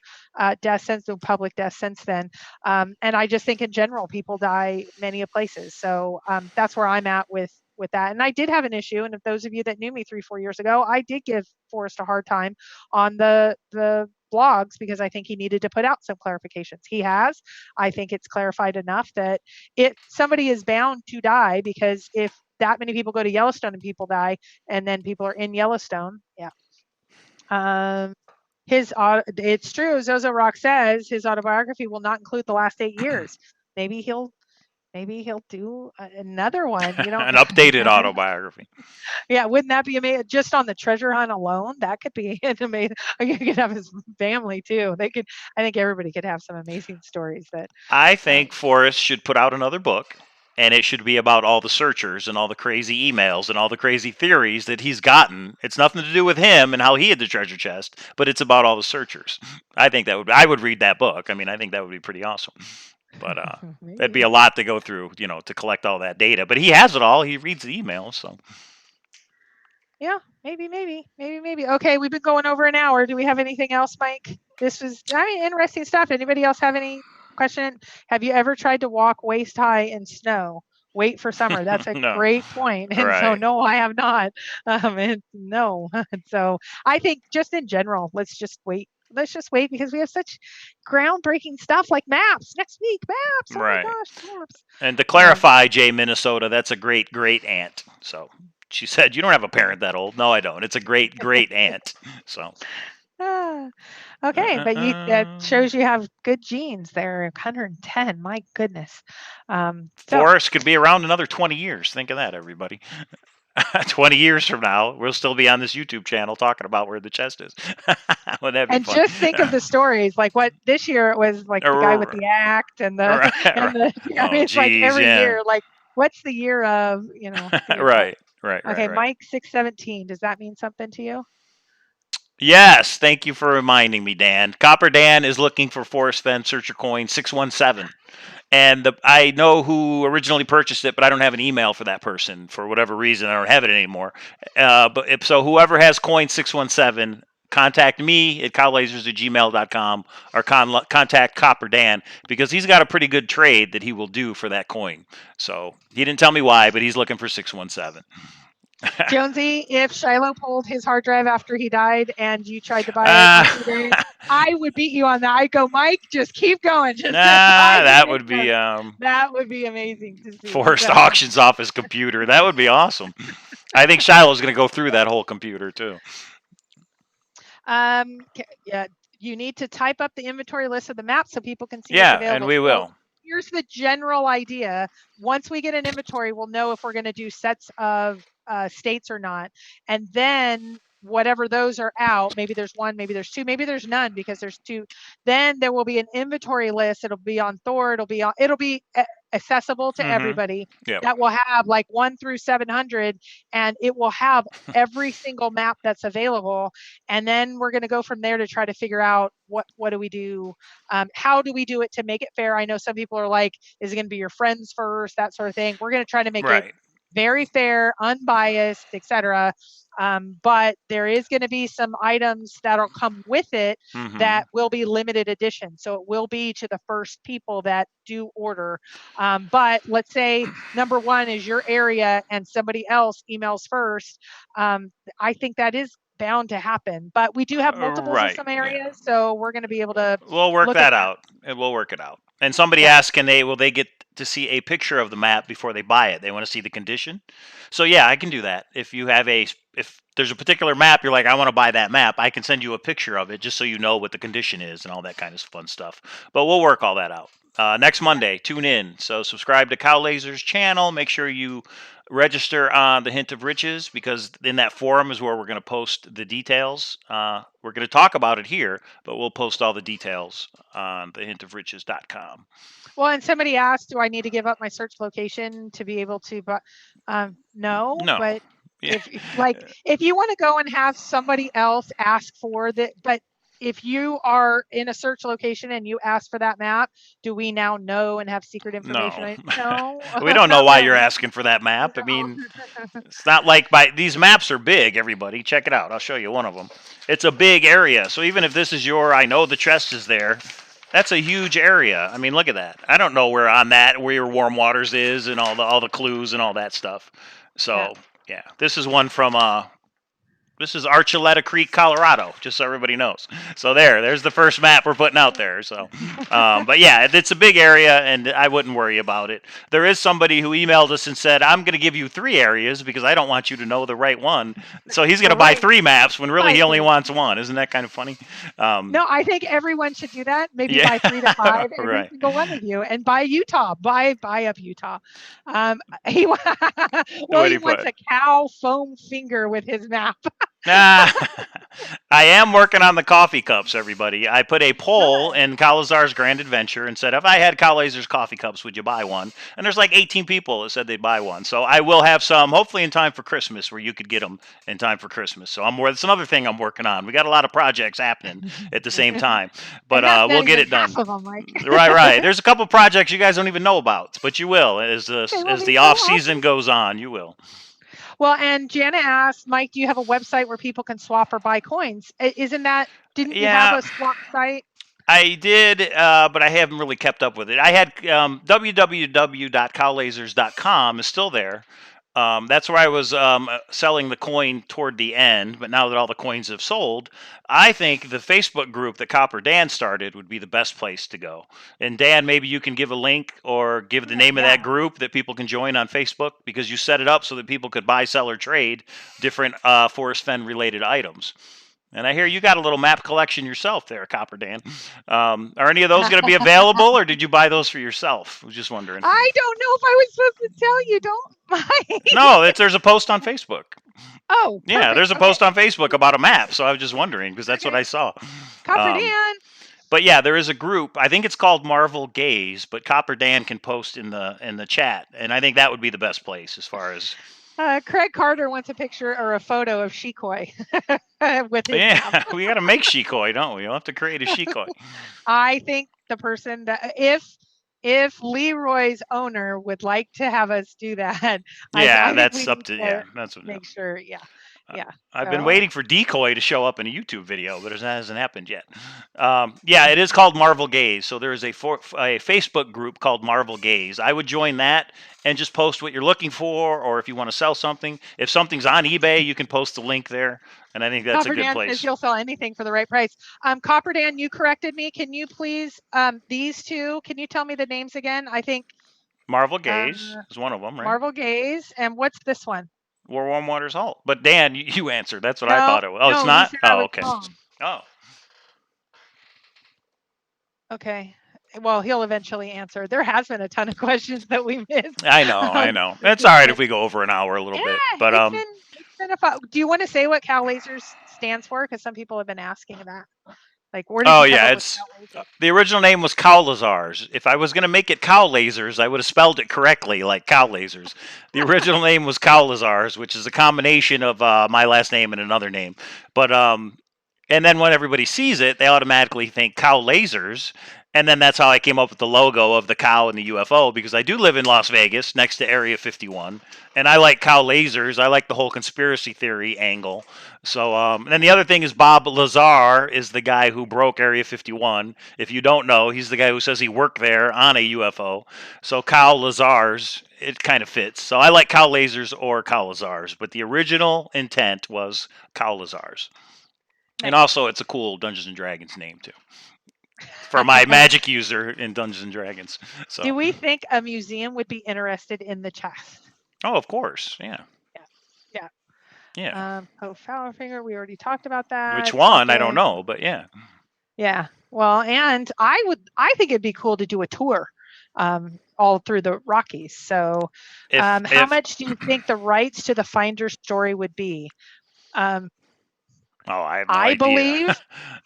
deaths since, no public deaths since then. And I just think in general, people die many places. So that's where I'm at with that. And I did have an issue. And if those of you that knew me 3-4 years ago, I did give Forrest a hard time on the blogs because I think he needed to put out some clarifications. He has. I think it's clarified enough that somebody is bound to die, because if that many people go to Yellowstone and people die, and then people are in Yellowstone, yeah. It's true. Zozo Rock says his autobiography will not include the last 8 years. Maybe he'll do another one. You know, an updated autobiography. Yeah, wouldn't that be amazing? Just on the treasure hunt alone, that could be amazing. You could have his family too. I think everybody could have some amazing stories. I think Forrest should put out another book, and it should be about all the searchers and all the crazy emails and all the crazy theories that he's gotten. It's nothing to do with him and how he hid the treasure chest, but it's about all the searchers. I think I would read that book. I mean, I think that would be pretty awesome. But that'd be a lot to go through, to collect all that data. But he has it all. He reads the emails, so. Yeah, maybe. Okay, we've been going over an hour. Do we have anything else, Mike? This was interesting stuff. Anybody else have any question? Have you ever tried to walk waist high in snow? Wait for summer. That's a great point. And so, no, I have not. No. So I think just in general, let's just wait, because we have such groundbreaking stuff like maps next week. Maps. Oh my gosh, maps. And to clarify, Jay Minnesota, that's a great aunt. So she said, "You don't have a parent that old." No, I don't. It's a great aunt. So. Okay, but that shows you have good genes there. 110. My goodness. Forrest could be around another 20 years. Think of that, everybody. 20 years from now, we'll still be on this YouTube channel talking about where the chest is. Wouldn't that be And fun? just think of the stories. Like what this year it was like the guy with the act and the Right, and the. I mean, oh, it's like geez, every yeah. year. Like what's the year of here? Right, right, Okay, right. Mike 617. Does that mean something to you? Yes, thank you for reminding me, Dan. Copper Dan is looking for Forrest Fenn Searcher Coin 617. And I know who originally purchased it, but I don't have an email for that person for whatever reason. I don't have it anymore. So whoever has coin 617, contact me at cowlazars@gmail.com or contact Copper Dan because he's got a pretty good trade that he will do for that coin. So he didn't tell me why, but he's looking for 617. Jonesy, if Shiloh pulled his hard drive after he died and you tried to buy it today, I would beat you on that. I'd go, Mike, just keep going. Just that would be that would be amazing to see. Forrest auctions off his computer. That would be awesome. I think Shiloh's going to go through that whole computer too. Yeah, you need to type up the inventory list of the map so people can see what's Yeah, available. and we will. So here's the general idea. Once we get an inventory, we'll know if we're going to do sets of states or not. And then whatever those are out, maybe there's one, maybe there's two, maybe there's none because there's two. Then there will be an inventory list. It'll be on Thor. It'll be accessible to everybody. Yep. That will have like 1 through 700, and it will have every single map that's available. And then we're going to go from there to try to figure out what do we do, how do we do it to make it fair. I know some people are like, is it going to be your friends first, that sort of thing. We're going to try to make it very fair, unbiased, etc. But there is going to be some items that'll come with it that will be limited edition. So it will be to the first people that do order. But let's say number one is your area and somebody else emails first. I think that is bound to happen, but we do have multiples in some areas, so we're going to be able to. We'll work that out. We'll work it out. And somebody asked, will they get to see a picture of the map before they buy it? They want to see the condition. So yeah, I can do that. If there's a particular map, you're like, I want to buy that map, I can send you a picture of it just so you know what the condition is and all that kind of fun stuff. But we'll work all that out. Next Monday, tune in. So subscribe to Cowlazars channel. Make sure you register on the Hint of Riches because in that forum is where we're going to post the details. We're going to talk about it here, but we'll post all the details on thehintofriches.com. Well, and somebody asked, do I need to give up my search location to be able to, but no, but if you want to go and have somebody else ask for that, but if you are in a search location and you ask for that map, do we now know and have secret information? No. We don't know why you're asking for that map. No. I mean, it's not like these maps are big, everybody. Check it out. I'll show you one of them. It's a big area. So even if this is I know the chest is there, that's a huge area. I mean, look at that. I don't know where your Warm Waters is and all the clues and all that stuff. So, yeah. This is one from this is Archuleta Creek, Colorado, just so everybody knows. So there's the first map we're putting out there. So, but yeah, it's a big area, and I wouldn't worry about it. There is somebody who emailed us and said, I'm going to give you 3 areas because I don't want you to know the right one. So he's going to buy 3 maps when really he only wants 1. Isn't that kind of funny? No, I think everyone should do that. Maybe buy 3 to 5, every single one of you, and buy Utah. Buy up Utah. He wants a cow foam finger with his map. I am working on the coffee cups, everybody. I put a poll in Cowlazars Grand Adventure and said, if I had Cowlazars coffee cups, would you buy one? And there's like 18 people that said they'd buy one. So I will have some, hopefully in time for Christmas, where you could get them in time for Christmas. So that's another thing I'm working on. We got a lot of projects happening at the same time, but we'll get it done. Right. There's a couple projects you guys don't even know about, but you will as the off season goes on. You will. Well, and Jana asked, Mike, do you have a website where people can swap or buy coins? Didn't you have a swap site? I did, but I haven't really kept up with it. I had www.cowlazars.com is still there. That's where I was selling the coin toward the end, but now that all the coins have sold, I think the Facebook group that Copper Dan started would be the best place to go. And Dan, maybe you can give a link or give the name of that group that people can join on Facebook, because you set it up so that people could buy, sell, or trade different Forrest Fenn related items. And I hear you got a little map collection yourself there, Copper Dan. Are any of those going to be available, or did you buy those for yourself? I was just wondering. I don't know if I was supposed to tell you. Don't mind. No, there's a post on Facebook. Oh, Yeah, perfect. there's a Okay. post on Facebook about a map, so I was just wondering because that's what Okay. I saw. Copper Dan. But yeah, there is a group. I think it's called Marvel Gaze, but Copper Dan can post in the chat, and I think that would be the best place as far as. Craig Carter wants a picture or a photo of Shikoi with his Yeah, map. we got to make Shikoi, don't we? We'll have to create a Shikoi. I think the person that if Leroy's owner would like to have us do that, Yeah, I think that's we up need to yeah. That's what. make sure. Yeah. I've been So- waiting for Decoy to show up in a YouTube video, but it hasn't happened yet. Yeah, it is called Marvel Gaze. So there is a Facebook group called Marvel Gaze. I would join that and just post what you're looking for, or if you want to sell something. If something's on eBay, you can post the link there, and I think that's Copper a good Dan place. says he'll sell anything for the right price. Copper Dan, you corrected me. Can you please these two? Can you tell me the names again? I think Marvel Gaze is one of them, right? Marvel Gaze, and what's this one? War Warm Waters Halt. But Dan, you answered. That's what I thought it was. Oh, no, it's you not? said I Oh, was okay. wrong. Oh. Okay. Well, he'll eventually answer. There has been a ton of questions that we missed. I know. It's all right if we go over an hour a little bit. But it's been a fun. Do you want to say what Cowlazars stands for? Because some people have been asking that. Like, where did you come up with Cowlazars? the original name was Cowlazars. If I was going to make it Cowlazars, I would have spelled it correctly, like Cowlazars. The original name was Cowlazars, which is a combination of my last name and another name. But and then when everybody sees it, they automatically think Cowlazars. And then that's how I came up with the logo of the cow and the UFO, because I do live in Las Vegas next to Area 51. And I like Cowlazars. I like the whole conspiracy theory angle. So, and then the other thing is Bob Lazar is the guy who broke Area 51. If you don't know, he's the guy who says he worked there on a UFO. So Cowlazars, it kind of fits. So I like Cowlazars or Cowlazars, but the original intent was Cowlazars. Nice. And also, it's a cool Dungeons and Dragons name too, for my magic user in Dungeons and Dragons. So, do we think a museum would be interested in the chest? Oh, of course, yeah. Oh, Fowlerfinger, we already talked about that. Which one? Okay. I don't know, but yeah. Yeah. Well, and I think it'd be cool to do a tour all through the Rockies. So how much do you think the rights to the Finder story would be? I have no idea.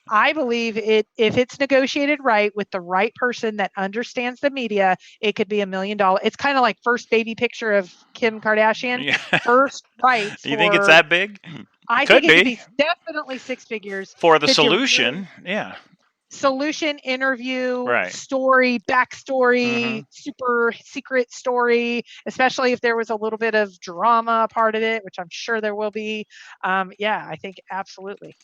I believe it, if it's negotiated right with the right person that understands the media, it could be $1 million. It's kind of like first baby picture of Kim Kardashian. Yeah. First rights. You think it's that big? I think it could be definitely six figures. For the solution, yeah. Solution, interview, right. Story, backstory, super secret story, especially if there was a little bit of drama part of it, which I'm sure there will be. Yeah, I think absolutely.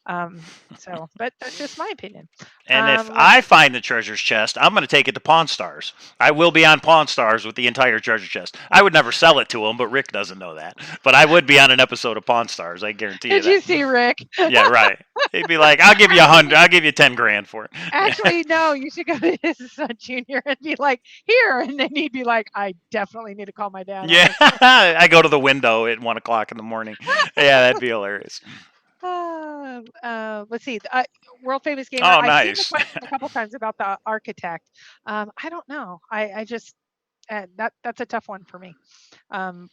But that's just my opinion. And if I find the treasure chest, I'm going to take it to Pawn Stars. I will be on Pawn Stars with the entire treasure chest. I would never sell it to him, but Rick doesn't know that. But I would be on an episode of Pawn Stars. I guarantee you that. Did you see Rick? Yeah, right. He'd be like, "I'll give you 100. I'll give you 10 grand for it." Actually, no. You should go to his son Junior and be like, "Here," and then he'd be like, "I definitely need to call my dad." Yeah, I go to the window at 1:00 in the morning. Yeah, that'd be hilarious. Let's see. World Famous Gamer. Oh, I've nice. seen the question a couple times about the architect. I don't know. I just that's a tough one for me.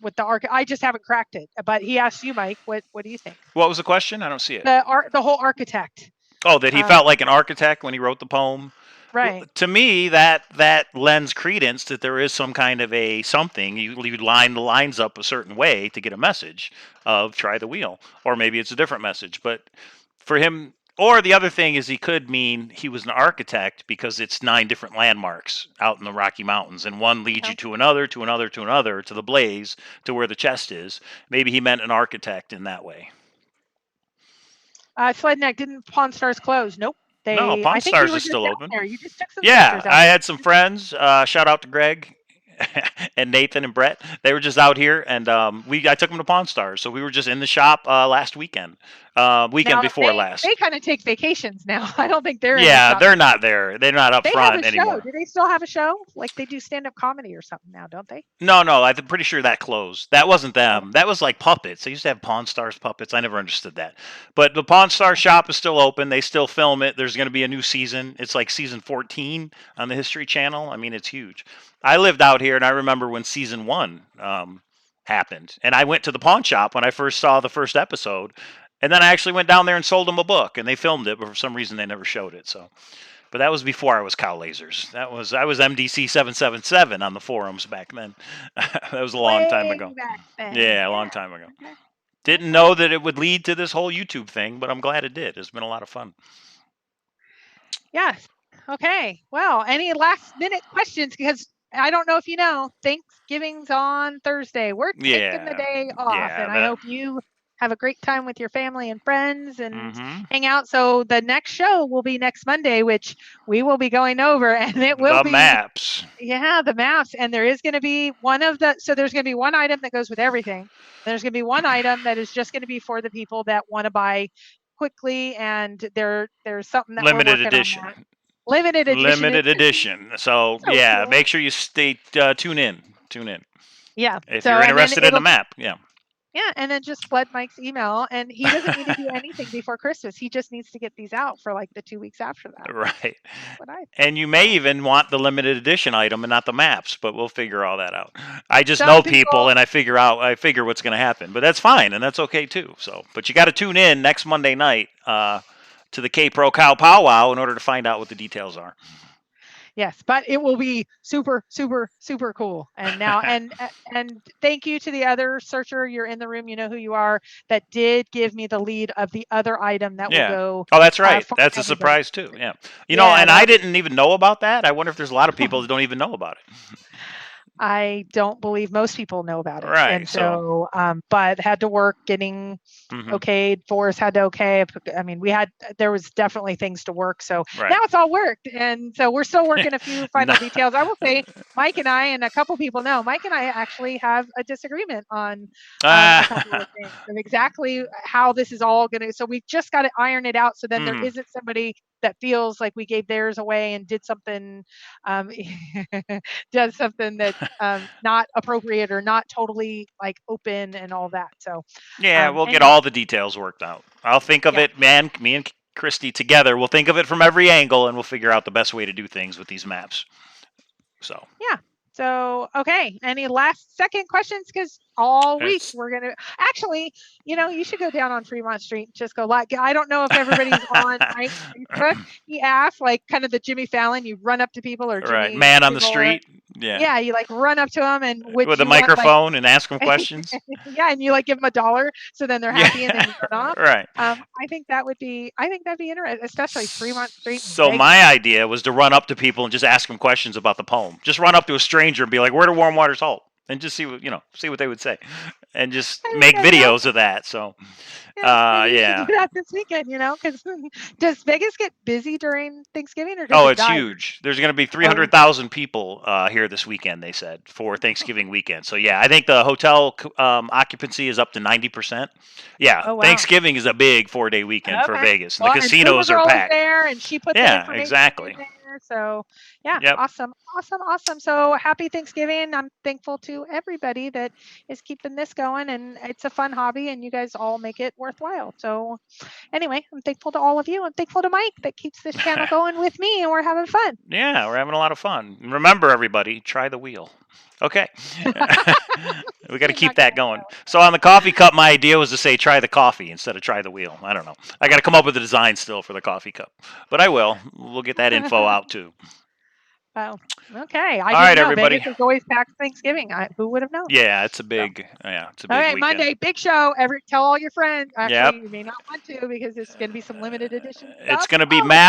With the I just haven't cracked it. But he asked you, Mike. What do you think? What was the question? I don't see it. The whole architect. Oh, that he felt like an architect when he wrote the poem. Right. Well, to me, that lends credence that there is some kind of a something. You line the lines up a certain way to get a message of try the wheel. Or maybe it's a different message. But for him, or the other thing is he could mean he was an architect because it's 9 different landmarks out in the Rocky Mountains. And one leads you to another, to another, to another, to the blaze, to where the chest is. Maybe he meant an architect in that way. Sledneck, didn't Pawn Stars close? Nope. No, Pawn Stars is still open. There. You just took some yeah, pictures out I had some friends. Shout out to Greg and Nathan and Brett. They were just out here, and I took them to Pawn Stars, so we were just in the shop last weekend, Now, before last. they kind of take vacations now. I don't think they're in the Yeah, shop. they're not there. They're not up They have front a show. anymore. Do they still have a show? Like they do stand-up comedy or something now, don't they? No, I'm pretty sure that closed. That wasn't them. That was like puppets. They used to have Pawn Stars puppets. I never understood that. But the Pawn Star shop is still open. They still film it. There's going to be a new season. It's like season 14 on the History Channel. I mean, it's huge. I lived out here, and I remember when season 1 happened. And I went to the pawn shop when I first saw the first episode. And then I actually went down there and sold them a book, and they filmed it, but for some reason they never showed it. So, but that was before I was Cowlazars. I was MDC 777 on the forums back then. That was a long time ago. Back then. Yeah, a long time ago. Okay. Didn't know that it would lead to this whole YouTube thing, but I'm glad it did. It's been a lot of fun. Yes. Okay. Well, any last minute questions? Because I don't know if you know, Thanksgiving's on Thursday. We're taking the day off, and I hope you have a great time with your family and friends and hang out. So the next show will be next Monday, which we will be going over, and it will be maps. Yeah, the maps. And there is going to be so there's going to be one item that goes with everything. There's going to be one item that is just going to be for the people that want to buy quickly, and there's something that limited we're edition. On that. Limited edition. Limited edition. So yeah, cool. Make sure you tune in. Yeah. If you're interested in the map, yeah. Yeah, and then just flood Mike's email, and he doesn't need to do anything before Christmas. He just needs to get these out for like the 2 weeks after that. Right. And you may even want the limited edition item and not the maps, but we'll figure all that out. I just know people, and I figure what's going to happen, but that's fine, and that's okay too. So, but you got to tune in next Monday night to the Kpro Cow Powwow in order to find out what the details are. Yes, but it will be super, super, super cool. And now, and thank you to the other searcher. You're in the room. You know who you are. That did give me the lead of the other item that will go. Oh, that's right. That's a surprise too. Yeah. You know, and I didn't even know about that. I wonder if there's a lot of people that don't even know about it. I don't believe most people know about it. Right. And so but had to work getting okayed. Forrest had to okay. I mean, there was definitely things to work. So now it's all worked. And so we're still working a few final details. I will say Mike and I, and a couple people know, Mike and I actually have a disagreement on a couple of things of exactly how this is all going to, so we've just got to iron it out. So then there isn't somebody that feels like we gave theirs away and did something that's not appropriate or not totally like open and all that. So we'll get all the details worked out. I'll think of it, man. Me and Christy together, we'll think of it from every angle, and we'll figure out the best way to do things with these maps. So So, okay. Any last second questions? Because all week we're going to actually, you should go down on Fremont Street. Just go like, I don't know if everybody's on Facebook. He asked like kind of the Jimmy Fallon, you run up to people or Jimmy man on the street. Yeah, you like run up to them and with a microphone and ask them questions. And you like give them $1, so then they're happy and then you run off. Right. I think that'd be interesting, especially Fremont Street. So my idea was to run up to people and just ask them questions about the poem. Just run up to a stranger and be like, "Where do warm waters halt?" And just see what they would say, and just make videos of that. So, do that this weekend, because does Vegas get busy during Thanksgiving or does it's huge. There's going to be 300,000 people here this weekend. They said for Thanksgiving weekend. So I think the hotel occupancy is up to 90%. Yeah, wow. Thanksgiving is a big 4-day weekend for Vegas. And the casinos are packed. There, and she put exactly. So awesome. So happy Thanksgiving. I'm thankful to everybody that is keeping this going, and it's a fun hobby and you guys all make it worthwhile. So anyway, I'm thankful to all of you. I'm thankful to Mike that keeps this channel going with me, and we're having fun. Yeah, we're having a lot of fun. Remember everybody, try the wheel. Okay. We got to keep that going. So on the coffee cup, my idea was to say try the coffee instead of try the wheel. I don't know. I got to come up with a design still for the coffee cup. But I will. We'll get that info out too. Oh, okay. All right, everybody. Vegas is always packed Thanksgiving. Who would have known? Yeah, it's a big All right, weekend. Monday, big show. Tell all your friends. Actually, you may not want to because it's going to be some limited edition stuff. It's going to be map